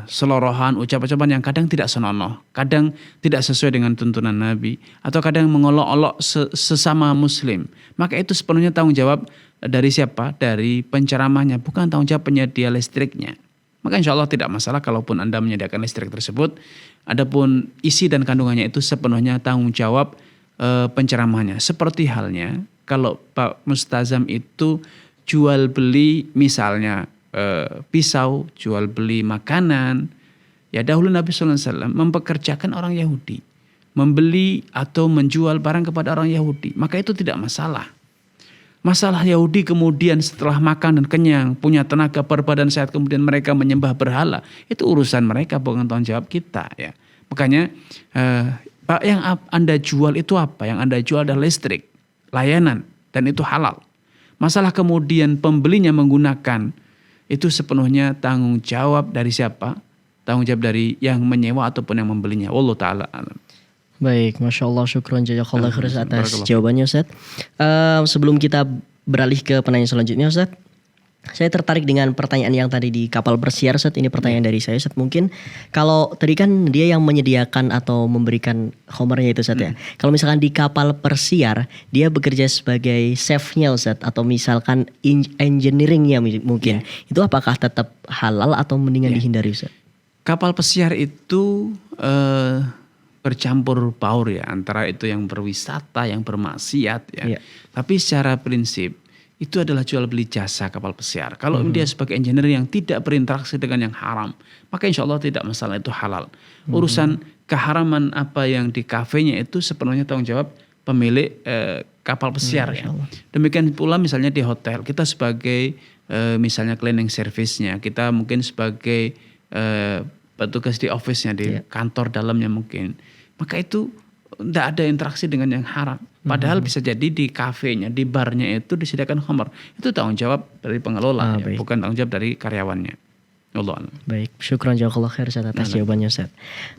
selorohan ucapan-ucapan yang kadang tidak senonoh, kadang tidak sesuai dengan tuntunan Nabi, atau kadang mengolok-olok sesama muslim. Maka itu sepenuhnya tanggung jawab dari siapa? Dari penceramahnya, bukan tanggung jawab penyedia listriknya. Maka insya Allah tidak masalah kalaupun Anda menyediakan listrik tersebut. Adapun isi dan kandungannya itu sepenuhnya tanggung jawab penceramahnya. Seperti halnya kalau Pak Mustazam itu jual beli misalnya pisau, jual beli makanan. Ya dahulu Nabi SAW mempekerjakan orang Yahudi. Membeli atau menjual barang kepada orang Yahudi. Maka itu tidak masalah. Masalah Yahudi kemudian setelah makan dan kenyang, punya tenaga berbadan sehat, kemudian mereka menyembah berhala. Itu urusan mereka, bukan tanggung jawab kita. Ya. Makanya Pak, yang Anda jual itu apa? Yang Anda jual adalah listrik, layanan, dan itu halal. Masalah kemudian pembelinya menggunakan, itu sepenuhnya tanggung jawab dari siapa? Tanggung jawab dari yang menyewa ataupun yang membelinya. Wallahu ta'ala alam. Baik, Masya Allah, syukron jazakallah khair atas jawabannya Ustaz. Sebelum kita beralih ke penanya selanjutnya Ustaz, saya tertarik dengan pertanyaan yang tadi di kapal bersiar Ustaz. Ini pertanyaan dari saya Ustaz. Mungkin kalau tadi kan dia yang menyediakan atau memberikan khomernya itu Ustaz ya. Kalau misalkan di kapal persiar dia bekerja sebagai chefnya Ustaz, atau misalkan engineeringnya mungkin, itu apakah tetap halal atau mendingan dihindari Ustaz? Kapal pesiar itu bercampur baur ya, antara itu yang berwisata, yang bermaksiat ya. Tapi secara prinsip itu adalah jual beli jasa kapal pesiar. Kalau dia sebagai engineer yang tidak berinteraksi dengan yang haram, maka insya Allah tidak masalah, itu halal. Urusan keharaman apa yang di kafenya itu sepenuhnya tanggung jawab pemilik kapal pesiar ya. Demikian pula misalnya di hotel, kita sebagai misalnya cleaning service-nya, kita mungkin sebagai petugas di office-nya, di kantor dalamnya mungkin, maka itu tidak ada interaksi dengan yang haram. Padahal bisa jadi di kafenya, di barnya itu disediakan khamar. Itu tanggung jawab dari pengelola, ya, bukan tanggung jawab dari karyawannya. Allah. Baik, syukran jazakallahu khair Ustaz atas jawabannya Ustaz.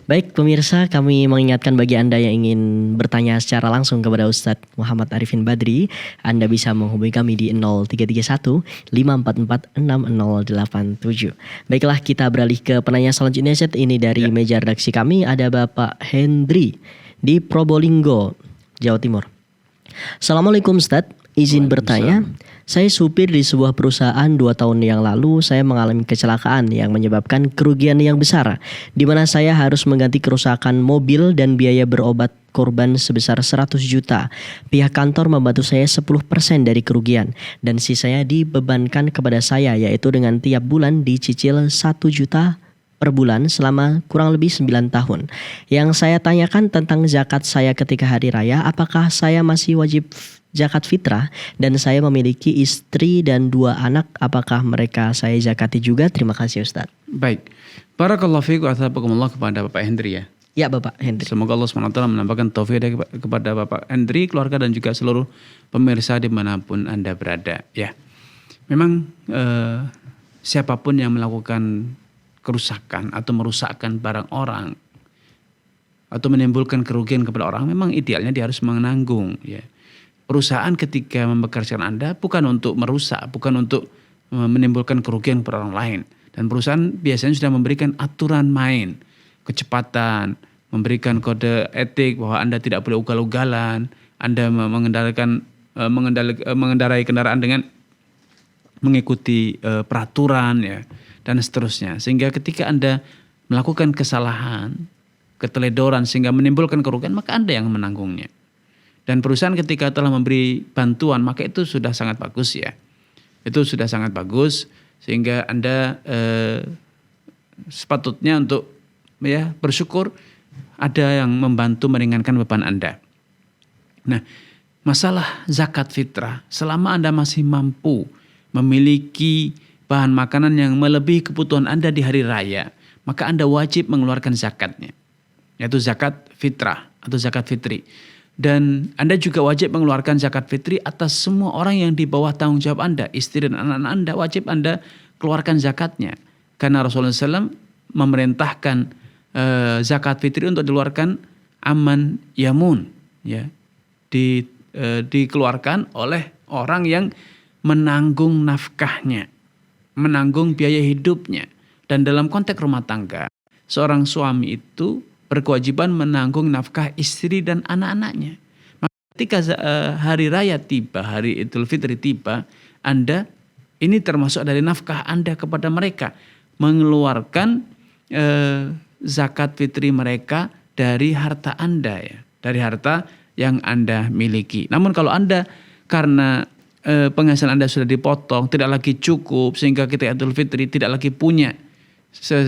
Baik pemirsa, kami mengingatkan bagi Anda yang ingin bertanya secara langsung kepada Ustaz Muhammad Arifin Badri, Anda bisa menghubungi kami di 0331 544 6087. Baiklah, kita beralih ke penanya selanjutnya Ustaz. Ini dari meja redaksi kami, ada Bapak Hendri di Probolinggo, Jawa Timur. Assalamualaikum Ustaz, izin bertanya. Saya supir di sebuah perusahaan 2 tahun yang lalu. Saya mengalami kecelakaan yang menyebabkan kerugian yang besar, di mana saya harus mengganti kerusakan mobil dan biaya berobat korban sebesar 100 juta. Pihak kantor membantu saya 10% dari kerugian, dan sisanya dibebankan kepada saya, yaitu dengan tiap bulan dicicil 1 juta per bulan selama kurang lebih 9 tahun. Yang saya tanyakan tentang zakat saya ketika hari raya, apakah saya masih wajib zakat fitrah, dan saya memiliki istri dan 2 anak, apakah mereka saya zakati juga? Terima kasih Ustaz. Baik, barakallahu fiikum wa athabakumullah kepada Bapak Hendri ya. Ya Bapak Hendri. Semoga Allah SWT menambahkan taufik kepada Bapak Hendri, keluarga dan juga seluruh pemirsa dimanapun Anda berada ya. Memang siapapun yang melakukan kerusakan atau merusakkan barang orang atau menimbulkan kerugian kepada orang, memang idealnya dia harus menanggung ya. Perusahaan ketika mempekerjakan Anda bukan untuk merusak, bukan untuk menimbulkan kerugian kepada orang lain. Dan perusahaan biasanya sudah memberikan aturan main, kecepatan, memberikan kode etik bahwa Anda tidak boleh ugal-ugalan, Anda mengendarai kendaraan dengan mengikuti peraturan ya, dan seterusnya. Sehingga ketika Anda melakukan kesalahan, keteledoran sehingga menimbulkan kerugian, maka Anda yang menanggungnya. Dan perusahaan ketika telah memberi bantuan, maka itu sudah sangat bagus ya. Itu sudah sangat bagus, sehingga Anda sepatutnya untuk ya bersyukur ada yang membantu meringankan beban Anda. Nah, masalah zakat fitrah, selama Anda masih mampu memiliki bahan makanan yang melebihi kebutuhan Anda di hari raya, maka Anda wajib mengeluarkan zakatnya, yaitu zakat fitrah atau zakat fitri. Dan Anda juga wajib mengeluarkan zakat fitri atas semua orang yang di bawah tanggung jawab Anda, istri dan anak-anak Anda, wajib Anda keluarkan zakatnya. Karena Rasulullah SAW memerintahkan zakat fitri untuk dikeluarkan aman yamun, ya, dikeluarkan oleh orang yang menanggung nafkahnya, menanggung biaya hidupnya. Dan dalam konteks rumah tangga, seorang suami itu berkewajiban menanggung nafkah istri dan anak-anaknya. Maka ketika hari raya tiba, hari Idul Fitri tiba, Anda ini termasuk dari nafkah Anda kepada mereka, mengeluarkan zakat fitri mereka dari harta Anda ya, dari harta yang Anda miliki. Namun kalau Anda karena penghasilan Anda sudah dipotong, tidak lagi cukup, sehingga ketika Idul Fitri tidak lagi punya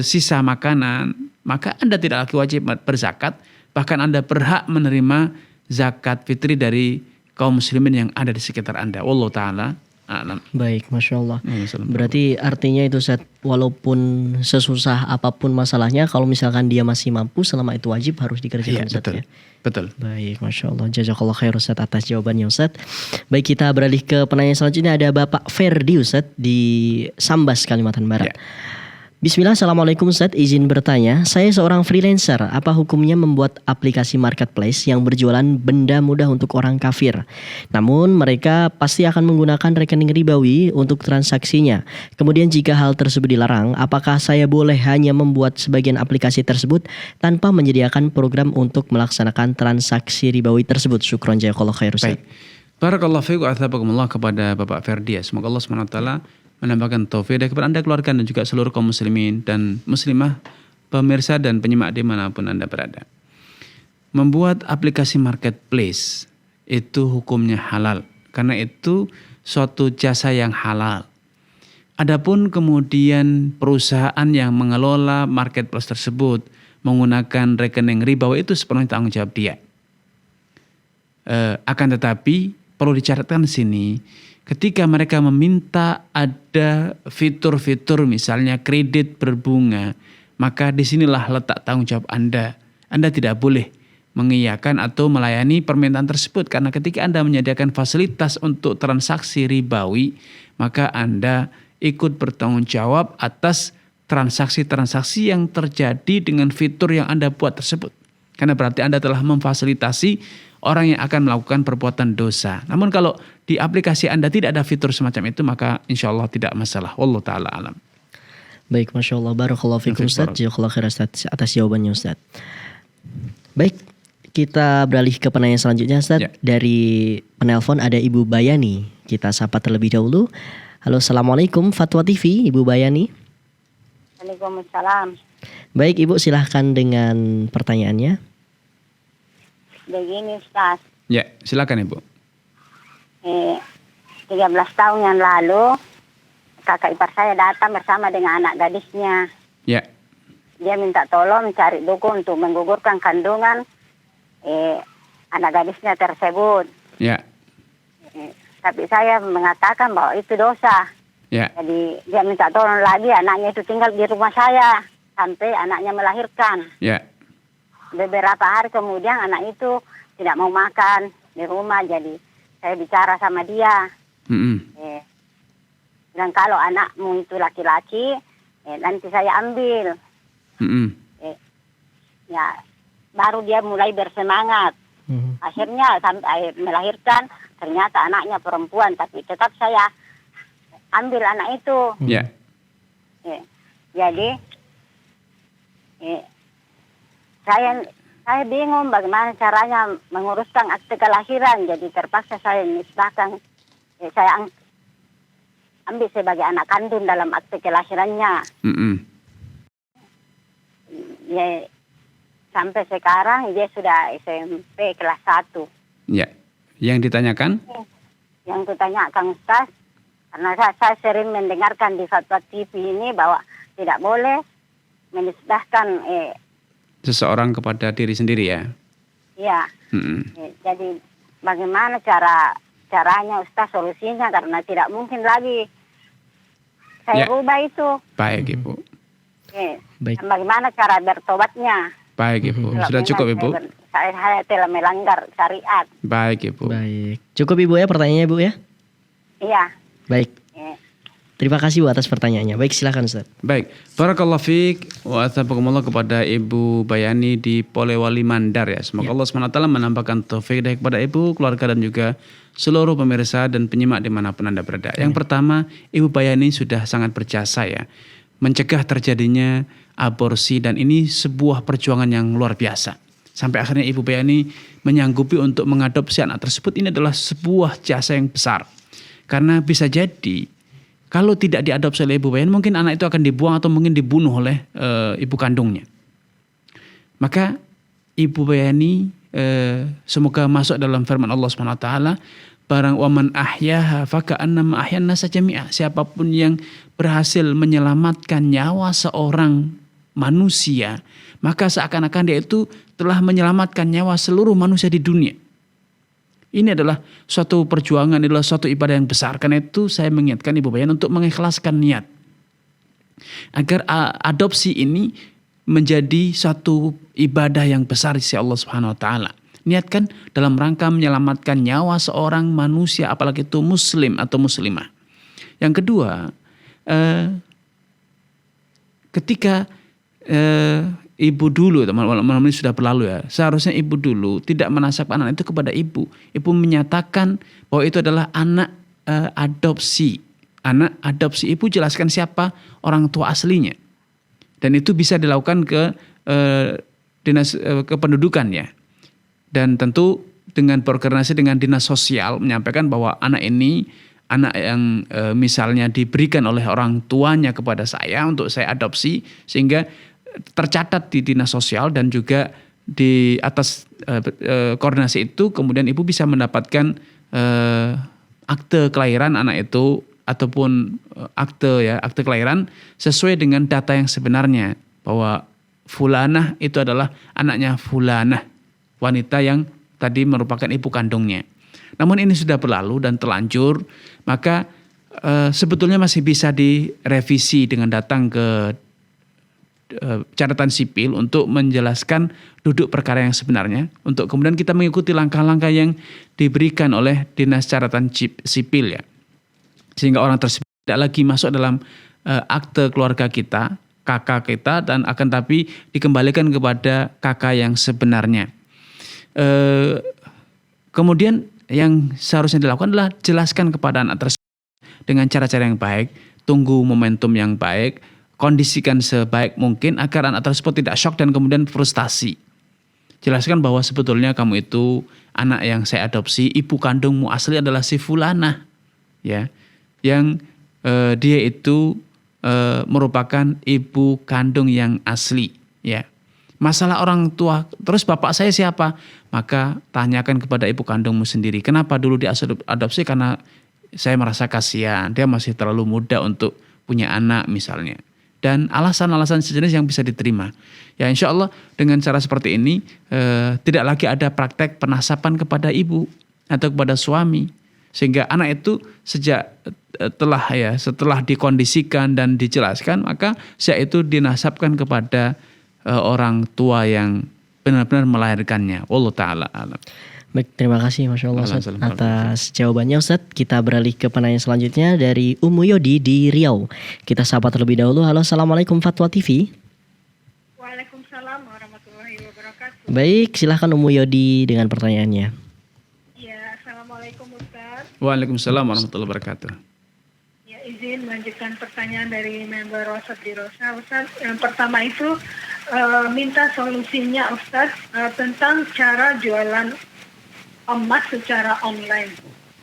sisa makanan, maka Anda tidak lagi wajib berzakat, bahkan Anda berhak menerima zakat fitri dari kaum muslimin yang ada di sekitar Anda. Wallahu ta'ala a'lam. Baik, Masya Allah. Berarti artinya itu Ustaz, walaupun sesusah apapun masalahnya, kalau misalkan dia masih mampu, selama itu wajib harus dikerjakan Ustaz ya. Betul. Baik, Masya Allah. Jazakallah khair Ustaz atas jawabannya Ustaz. Baik, kita beralih ke penanya selanjutnya. Ada Bapak Ferdi Ustaz di Sambas, Kalimantan Barat. Bismillah, Assalamualaikum Ustaz, izin bertanya. Saya seorang freelancer, apa hukumnya membuat aplikasi marketplace yang berjualan benda mudah untuk orang kafir? Namun mereka pasti akan menggunakan rekening ribawi untuk transaksinya. Kemudian jika hal tersebut dilarang, apakah saya boleh hanya membuat sebagian aplikasi tersebut tanpa menyediakan program untuk melaksanakan transaksi ribawi tersebut? Syukron jazakallahu khair Ustaz. Baik. Barakallahu fiikum wa athabakumullah kepada Bapak Ferdi. Semoga Allah SWT menambahkan taufik kepada Anda, keluarga, dan juga seluruh kaum muslimin dan muslimah, pemirsa dan penyimak dimanapun Anda berada. Membuat aplikasi marketplace itu hukumnya halal, karena itu suatu jasa yang halal. Adapun kemudian perusahaan yang mengelola marketplace tersebut menggunakan rekening ribawi, itu sepenuhnya tanggung jawab dia. Akan tetapi perlu dicatatkan di sini, ketika mereka meminta ada fitur-fitur misalnya kredit berbunga, maka disinilah letak tanggung jawab Anda. Anda tidak boleh mengiyakan atau melayani permintaan tersebut, karena ketika Anda menyediakan fasilitas untuk transaksi ribawi, maka Anda ikut bertanggung jawab atas transaksi-transaksi yang terjadi dengan fitur yang Anda buat tersebut. Karena berarti Anda telah memfasilitasi orang yang akan melakukan perbuatan dosa. Namun kalau di aplikasi Anda tidak ada fitur semacam itu, maka insya Allah tidak masalah. Wallahu ta'ala alam. Baik, Masya Allah. Barakallahu fikum Ustaz. Jazakallahu khair Ustaz atas jawabannya Ustaz. Baik, kita beralih ke penanya selanjutnya Ustaz. Dari penelpon ada Ibu Bayani. Kita sapa terlebih dahulu. Halo, Assalamualaikum Fatwa TV, Ibu Bayani. Waalaikumsalam. Baik Ibu, silahkan dengan pertanyaannya. Begini Ustaz. Ya, silakan Ibu. 13 tahun yang lalu kakak ipar saya datang bersama dengan anak gadisnya. Ya. Dia minta tolong cari dukun untuk menggugurkan kandungan anak gadisnya tersebut. Ya. Tapi saya mengatakan bahwa itu dosa. Ya. Jadi dia minta tolong lagi, anaknya itu tinggal di rumah saya sampai anaknya melahirkan. Ya. Beberapa hari kemudian anak itu tidak mau makan di rumah, jadi saya bicara sama dia. Dan kalau anakmu itu laki-laki, nanti saya ambil. Ya, baru dia mulai bersemangat. Akhirnya sampai melahirkan, ternyata anaknya perempuan, tapi tetap saya ambil anak itu. Ya. Jadi saya bingung bagaimana caranya menguruskan akte kelahiran. Jadi terpaksa saya nisbahkan, saya ambil sebagai anak kandung dalam akte kelahirannya. Ya, sampai sekarang dia sudah SMP kelas 1. Ya. Yang ditanyakan? Yang ditanyakan Ustaz, karena saya sering mendengarkan di Fatwa TV ini bahwa tidak boleh menisbahkan seseorang kepada diri sendiri ya. Iya. Jadi bagaimana caranya Ustaz, solusinya, karena tidak mungkin lagi saya rubah itu. Baik Ibu. Baik. Bagaimana cara bertobatnya? Baik Ibu. Sudah cukup Ibu. Saya telah melanggar syariat. Baik Ibu. Baik. Cukup Ibu ya pertanyaannya Ibu ya? Iya. Baik. Terima kasih Bu atas pertanyaannya. Baik, silakan Ustaz. Baik. Barakallahu fiik wa athabakumullah kepada Ibu Bayani di Polewali Mandar ya. Semoga Allah SWT menambahkan taufik kepada Ibu, keluarga, dan juga seluruh pemirsa dan penyimak dimanapun Anda berada. Yang pertama, Ibu Bayani sudah sangat berjasa ya, mencegah terjadinya aborsi, dan ini sebuah perjuangan yang luar biasa. Sampai akhirnya Ibu Bayani menyanggupi untuk mengadopsi anak tersebut. Ini adalah sebuah jasa yang besar. Karena bisa jadi kalau tidak diadopsi oleh Ibu Bayani, mungkin anak itu akan dibuang atau mungkin dibunuh oleh ibu kandungnya. Maka Ibu Bayani semoga masuk dalam firman Allah SWT, barang waman ahyaha faka'annama ahyan nasa jami'a. Siapapun yang berhasil menyelamatkan nyawa seorang manusia, maka seakan-akan dia itu telah menyelamatkan nyawa seluruh manusia di dunia. Ini adalah suatu perjuangan, adalah suatu ibadah yang besar. Karena itu saya mengingatkan Ibu Bayan untuk mengikhlaskan niat. Agar adopsi ini menjadi suatu ibadah yang besar di sisi Allah Subhanahu wa taala. Niatkan dalam rangka menyelamatkan nyawa seorang manusia, apalagi itu muslim atau muslimah. Yang kedua, ketika ibu dulu, teman-teman ini sudah berlalu ya, seharusnya ibu dulu tidak menasabkan anak itu kepada ibu. Ibu menyatakan bahwa itu adalah anak adopsi. Anak adopsi, ibu jelaskan siapa orang tua aslinya. Dan itu bisa dilakukan ke dinas kependudukan ya. Dan tentu dengan berkoordinasi dengan dinas sosial menyampaikan bahwa anak ini anak yang misalnya diberikan oleh orang tuanya kepada saya untuk saya adopsi, sehingga tercatat di dinas sosial dan juga di atas koordinasi itu kemudian ibu bisa mendapatkan akte kelahiran anak itu ataupun akte kelahiran sesuai dengan data yang sebenarnya, bahwa fulanah itu adalah anaknya fulanah, wanita yang tadi merupakan ibu kandungnya. Namun ini sudah berlalu dan terlanjur, maka sebetulnya masih bisa direvisi dengan datang ke catatan sipil untuk menjelaskan duduk perkara yang sebenarnya, untuk kemudian kita mengikuti langkah-langkah yang diberikan oleh dinas catatan sipil ya, sehingga orang tersebut tidak lagi masuk dalam akte keluarga kita, kakak kita, dan akan tapi dikembalikan kepada kakak yang sebenarnya. Kemudian yang seharusnya dilakukan adalah jelaskan kepada anak tersebut dengan cara-cara yang baik, tunggu momentum yang baik, kondisikan sebaik mungkin agar anak tersebut tidak shock dan kemudian frustasi. Jelaskan bahwa sebetulnya kamu itu anak yang saya adopsi, ibu kandungmu asli adalah si fulanah, ya, yang dia itu merupakan ibu kandung yang asli, ya. Masalah orang tua, terus bapak saya siapa? Maka tanyakan kepada ibu kandungmu sendiri. Kenapa dulu diadopsi? Karena saya merasa kasihan, dia masih terlalu muda untuk punya anak misalnya. Dan alasan-alasan sejenis yang bisa diterima. Ya insya Allah dengan cara seperti ini tidak lagi ada praktek penasapan kepada ibu atau kepada suami. Sehingga anak itu setelah dikondisikan dan dijelaskan, maka sejak itu dinasabkan kepada orang tua yang benar-benar melahirkannya. Wallahu ta'ala alam. Baik, terima kasih Masya Allah Ustaz atas jawabannya Ustaz. Kita beralih ke penanya selanjutnya dari Ummu Yodi di Riau. Kita sapa terlebih dahulu. Halo, Assalamualaikum Fatwa TV. Waalaikumsalam warahmatullahi wabarakatuh. Baik, silahkan Ummu Yodi dengan pertanyaannya. Ya, Assalamualaikum Ustaz. Waalaikumsalam warahmatullahi wabarakatuh. Ya, izin melanjutkan pertanyaan dari member WhatsApp di Rosa. Ustaz, yang pertama itu minta solusinya Ustaz tentang cara jualan emas secara online,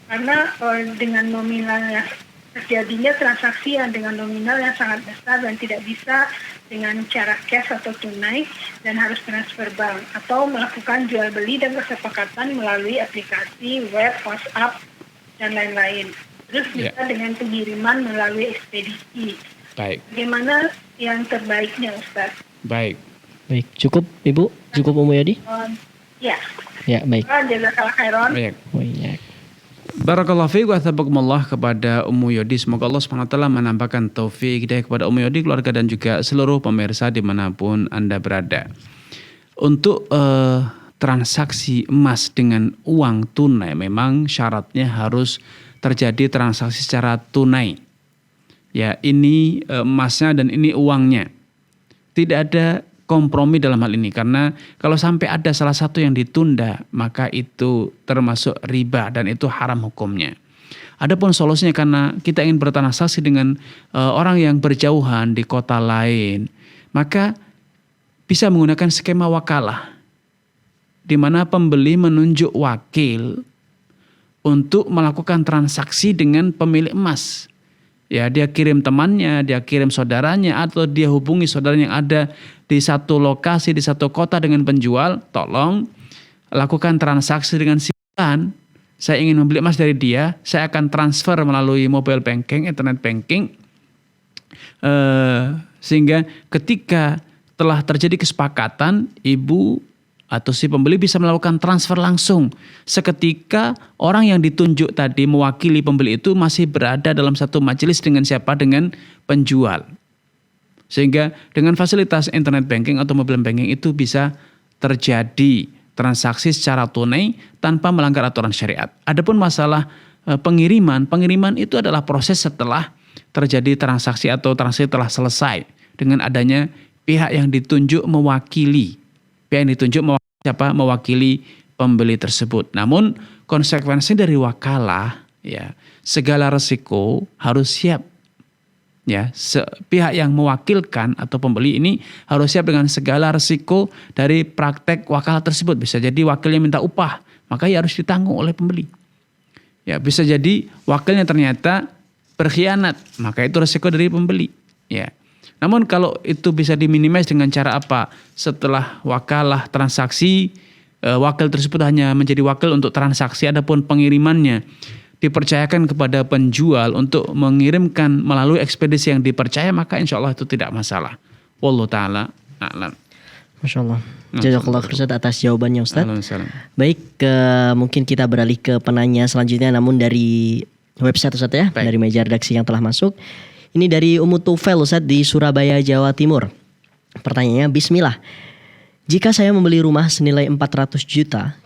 karena dengan nominal yang terjadinya transaksi yang dengan nominal yang sangat besar dan tidak bisa dengan cara cash atau tunai dan harus transfer bank atau melakukan jual beli dan kesepakatan melalui aplikasi web, WhatsApp dan lain-lain. Terus bisa dengan pengiriman melalui ekspedisi. Baik. Bagaimana yang terbaiknya Ustaz? Baik. Baik, cukup Ibu, cukup Ummu Yodi? Ya. Ya, baik. Jazakallah khairan. Baik. Barakallahu fiik wa thabakumullah kepada Ummu Yodi. Semoga Allah SWT menambahkan taufik hidayah kepada Ummu Yodi, keluarga dan juga seluruh pemirsa dimanapun Anda berada. Untuk transaksi emas dengan uang tunai memang syaratnya harus terjadi transaksi secara tunai. Ya, ini emasnya dan ini uangnya. Tidak ada kompromi dalam hal ini, karena kalau sampai ada salah satu yang ditunda maka itu termasuk riba dan itu haram hukumnya. Adapun solusinya, karena kita ingin bertransaksi dengan orang yang berjauhan di kota lain, maka bisa menggunakan skema wakalah, di mana pembeli menunjuk wakil untuk melakukan transaksi dengan pemilik emas. Ya, dia kirim temannya, dia kirim saudaranya, atau dia hubungi saudaranya yang ada di satu lokasi, di satu kota dengan penjual. Tolong lakukan transaksi dengan si fulan. Saya ingin membeli emas dari dia, saya akan transfer melalui mobile banking, internet banking. Sehingga ketika telah terjadi kesepakatan, ibu atau si pembeli bisa melakukan transfer langsung. Seketika orang yang ditunjuk tadi mewakili pembeli itu masih berada dalam satu majelis dengan siapa? Dengan penjual. Sehingga dengan fasilitas internet banking atau mobile banking itu bisa terjadi transaksi secara tunai tanpa melanggar aturan syariat. Adapun masalah pengiriman itu adalah proses setelah terjadi transaksi atau transaksi telah selesai. dengan adanya pihak yang ditunjuk mewakili. Pihak yang ditunjuk mewakili pembeli tersebut. Namun konsekuensi dari wakalah, ya, segala resiko harus siap. Ya, pihak yang mewakilkan atau pembeli ini harus siap dengan segala resiko dari praktek wakalah tersebut. Bisa jadi wakilnya minta upah, maka ya harus ditanggung oleh pembeli. Ya, bisa jadi wakilnya ternyata berkhianat, maka itu resiko dari pembeli. Ya. Namun kalau itu bisa diminimais dengan cara apa? Setelah wakalah transaksi, wakil tersebut hanya menjadi wakil untuk transaksi, adapun pengirimannya dipercayakan kepada penjual untuk mengirimkan melalui ekspedisi yang dipercaya, maka insya Allah itu tidak masalah. Wallahu ta'ala a'lam. Masya Allah. Jazakallah Ustaz atas jawabannya Ustaz. Baik, mungkin kita beralih ke penanya selanjutnya, namun dari website Ustaz ya. Baik. Dari meja redaksi yang telah masuk. Ini dari Ummu Tufail Ustaz di Surabaya, Jawa Timur. Pertanyaannya, Bismillah. Jika saya membeli rumah senilai 400 juta,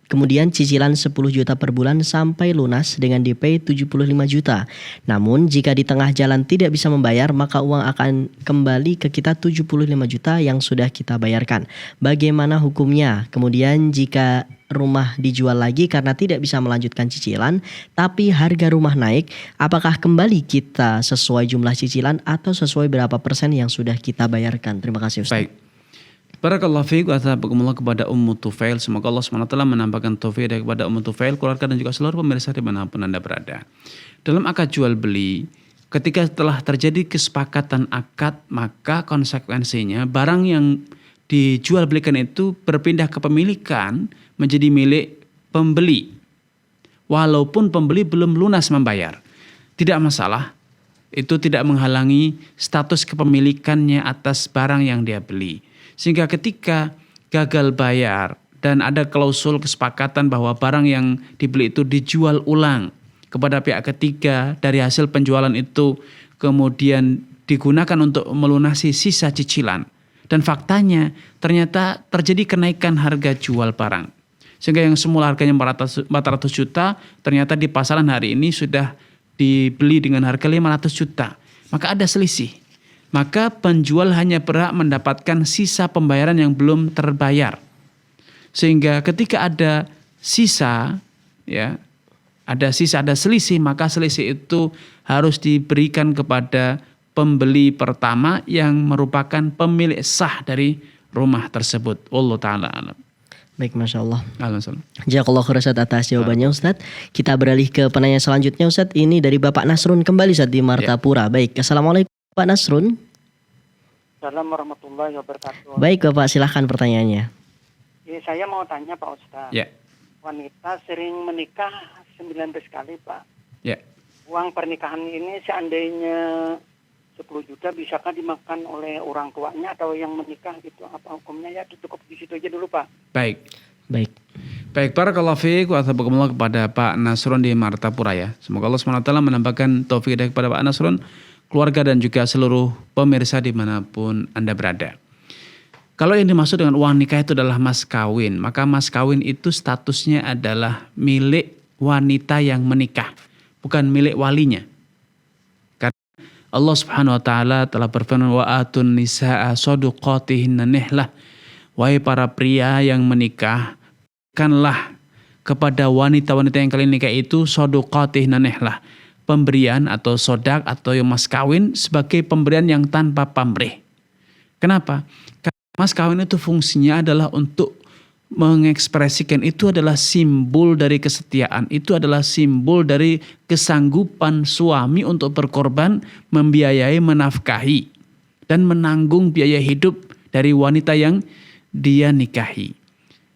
kemudian cicilan 10 juta per bulan sampai lunas dengan DP 75 juta. Namun jika di tengah jalan tidak bisa membayar, maka uang akan kembali ke kita 75 juta yang sudah kita bayarkan. Bagaimana hukumnya? Kemudian jika rumah dijual lagi karena tidak bisa melanjutkan cicilan, tapi harga rumah naik, apakah kembali kita sesuai jumlah cicilan atau sesuai berapa persen yang sudah kita bayarkan? Terima kasih Ustaz. Baik. Barakallahu fiik wa tabakumullah kepada Ummu Tufail. Semoga Allah SWT menambahkan taufik kepada Ummu Tufail, keluarga dan juga seluruh pemirsa dimanapun Anda berada. Dalam akad jual beli, ketika telah terjadi kesepakatan akad, maka konsekuensinya barang yang dijual belikan itu berpindah kepemilikan menjadi milik pembeli. Walaupun pembeli belum lunas membayar. Tidak masalah, itu tidak menghalangi status kepemilikannya atas barang yang dia beli. Sehingga ketika gagal bayar dan ada klausul kesepakatan bahwa barang yang dibeli itu dijual ulang kepada pihak ketiga, dari hasil penjualan itu kemudian digunakan untuk melunasi sisa cicilan. Dan faktanya ternyata terjadi kenaikan harga jual barang. Sehingga yang semula harganya 400 juta ternyata di pasaran hari ini sudah dibeli dengan harga 500 juta. Maka ada selisih. Maka penjual hanya berhak mendapatkan sisa pembayaran yang belum terbayar. Sehingga ketika ada sisa, ya, ada selisih, maka selisih itu harus diberikan kepada pembeli pertama yang merupakan pemilik sah dari rumah tersebut. Wallahu ta'ala alam. Baik, Masya Allah. Jazakallah khair Ustaz atas jawabannya Ustaz. Kita beralih ke penanya selanjutnya Ustaz. Ini dari Bapak Nasrun kembali Ustaz di Martapura. Baik, Assalamualaikum Pak Nasrun. Assalamualaikum warahmatullahi wabarakatuh. Baik Bapak, silahkan pertanyaannya. Ya, saya mau tanya Pak Ustaz. Ya. Wanita sering menikah 19 kali Pak. Ya. Uang pernikahan ini seandainya 10 juta bisakah dimakan oleh orang tuanya atau yang menikah gitu? Apa hukumnya? Ya cukup di situ aja dulu Pak. Baik. Barakallahu fiik wa tabakumullah kepada Pak Nasrun di Martapura ya. Semoga Allah SWT menambahkan taufik kepada Pak Nasrun, keluarga dan juga seluruh pemirsa dimanapun Anda berada. Kalau yang dimaksud dengan uang nikah itu adalah mas kawin, maka mas kawin itu statusnya adalah milik wanita yang menikah, bukan milik walinya. Karena Allah Subhanahu wa taala telah berfirman, wa atun nisaa shaduqatihinna nihlah. Wahai para pria yang menikah, berikanlah kepada wanita-wanita yang kalian nikah itu shaduqatihinna nihlah, pemberian atau sodak atau yang mas kawin sebagai pemberian yang tanpa pamrih. Kenapa? Karena mas kawin itu fungsinya adalah untuk mengekspresikan, itu adalah simbol dari kesetiaan, itu adalah simbol dari kesanggupan suami untuk berkorban, membiayai, menafkahi, dan menanggung biaya hidup dari wanita yang dia nikahi.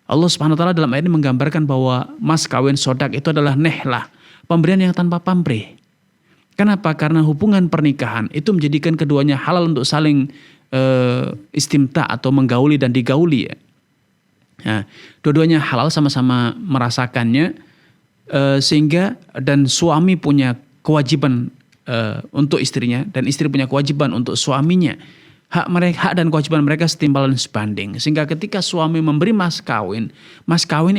Allah Subhanahu wa taala dalam ayat ini menggambarkan bahwa mas kawin sodak itu adalah nehlah, pemberian yang tanpa pamrih. Kenapa? Karena hubungan pernikahan itu menjadikan keduanya halal untuk saling istimta atau menggauli dan digauli ya. Nah, dua-duanya halal, sama-sama merasakannya, sehingga dan suami punya kewajiban untuk istrinya dan istri punya kewajiban untuk suaminya. Hak dan kewajiban mereka setimpal dan sebanding. Sehingga ketika suami memberi mas kawin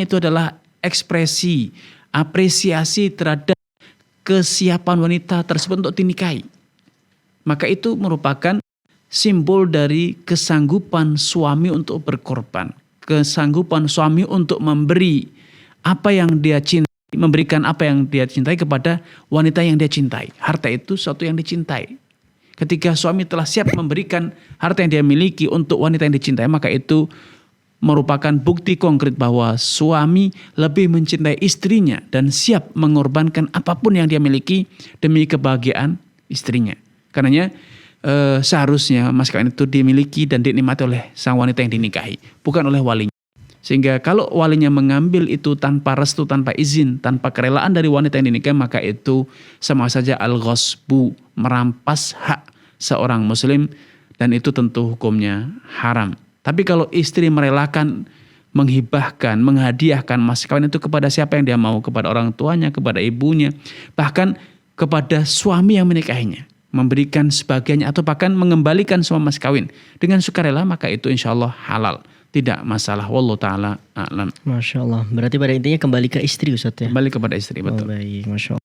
itu adalah ekspresi apresiasi terhadap kesiapan wanita tersebut untuk dinikahi. Maka itu merupakan simbol dari kesanggupan suami untuk berkorban, kesanggupan suami untuk memberi apa yang dia cintai, memberikan apa yang dia cintai kepada wanita yang dia cintai. Harta itu sesuatu yang dicintai. Ketika suami telah siap memberikan harta yang dia miliki untuk wanita yang dicintai, maka itu merupakan bukti konkret bahwa suami lebih mencintai istrinya dan siap mengorbankan apapun yang dia miliki demi kebahagiaan istrinya. Karenanya seharusnya mas kawin itu dimiliki dan dinikmati oleh sang wanita yang dinikahi, bukan oleh walinya. Sehingga kalau walinya mengambil itu tanpa restu, tanpa izin, tanpa kerelaan dari wanita yang dinikahi, maka itu sama saja al-ghasbu, merampas hak seorang muslim, dan itu tentu hukumnya haram. Tapi kalau istri merelakan, menghibahkan, menghadiahkan mas kawin itu kepada siapa yang dia mau, kepada orang tuanya, kepada ibunya, bahkan kepada suami yang menikahinya, memberikan sebagiannya atau bahkan mengembalikan semua mas kawin dengan sukarela, maka itu insya Allah halal, tidak masalah. Wallahu ta'ala a'lam. Masya Allah. Berarti pada intinya kembali ke istri Ustaz ya? Kembali kepada istri, betul. Baik, Masya Allah.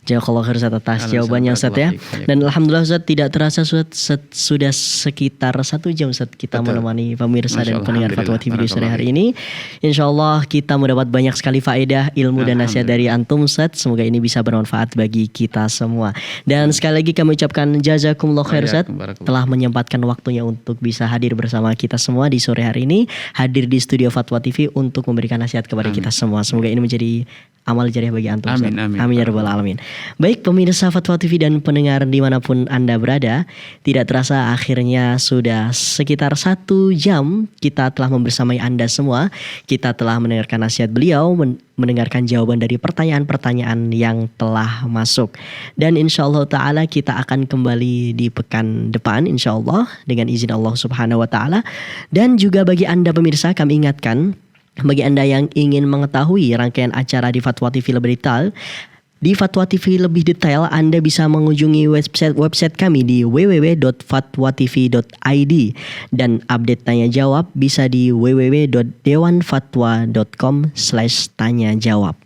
Jazakallahu khair Ustaz atas jawabannya Ustaz ya. Dan alhamdulillah Ustaz, tidak terasa Ustaz sudah sekitar 1 jam Ustaz kita menemani pemirsa dan pendengar Fatwa TV di sore hari ini. Insyaallah kita mendapat banyak sekali faedah, ilmu dan nasihat dari antum Ustaz. Semoga ini bisa bermanfaat bagi kita semua. Dan sekali lagi kami ucapkan jazakumullah khair Ustaz telah menyempatkan waktunya untuk bisa hadir bersama kita semua di sore hari ini, hadir di studio Fatwa TV untuk memberikan nasihat kepada kita semua. Semoga ini menjadi amal jariah bagi antum. Amin, amin. Amin ya rabbal alamin. Baik pemirsa Fatwa TV dan pendengar dimanapun Anda berada, tidak terasa akhirnya sudah sekitar 1 jam kita telah membersamai Anda semua. Kita telah mendengarkan nasihat beliau, mendengarkan jawaban dari pertanyaan-pertanyaan yang telah masuk. Dan insyaallah ta'ala kita akan kembali di pekan depan insyaallah dengan izin Allah subhanahu wa ta'ala. Dan juga bagi Anda pemirsa kami ingatkan, bagi Anda yang ingin mengetahui rangkaian acara di Fatwa TV lebih detail, Anda bisa mengunjungi website kami di www.fatwatv.id dan update tanya jawab bisa di www.dewanfatwa.com/tanyajawab.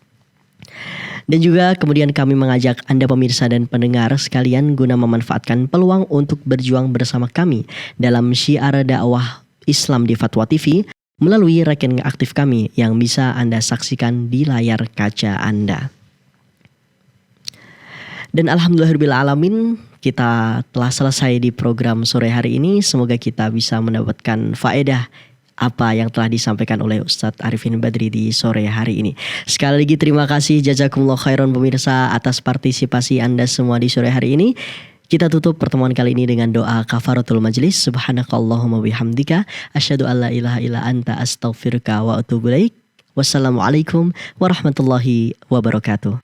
Dan juga kemudian kami mengajak Anda pemirsa dan pendengar sekalian guna memanfaatkan peluang untuk berjuang bersama kami dalam syiar dakwah Islam di Fatwa TV melalui rekening aktif kami yang bisa Anda saksikan di layar kaca Anda. Dan alhamdulillahirrahmanirrahim kita telah selesai di program sore hari ini. Semoga kita bisa mendapatkan faedah apa yang telah disampaikan oleh Ustadz Arifin Badri di sore hari ini. Sekali lagi terima kasih jazakumullah khairan pemirsa atas partisipasi Anda semua di sore hari ini. Kita tutup pertemuan kali ini dengan doa kafaratul majlis. Subhanakallahumma bihamdika asyhadu an la ilaha illa anta astaghfiruka wa atubu ilaik. Wassalamualaikum warahmatullahi wabarakatuh.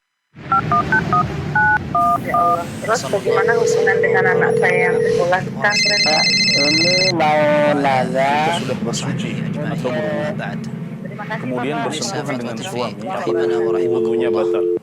Ya Allah. Terus bagaimana hubungan dengan anak saya yang sekolah di pesantren? Ini mau nanya. Sudah bersuci atau berwudu, kemudian bersentuhan dengan suami, wudunya batal.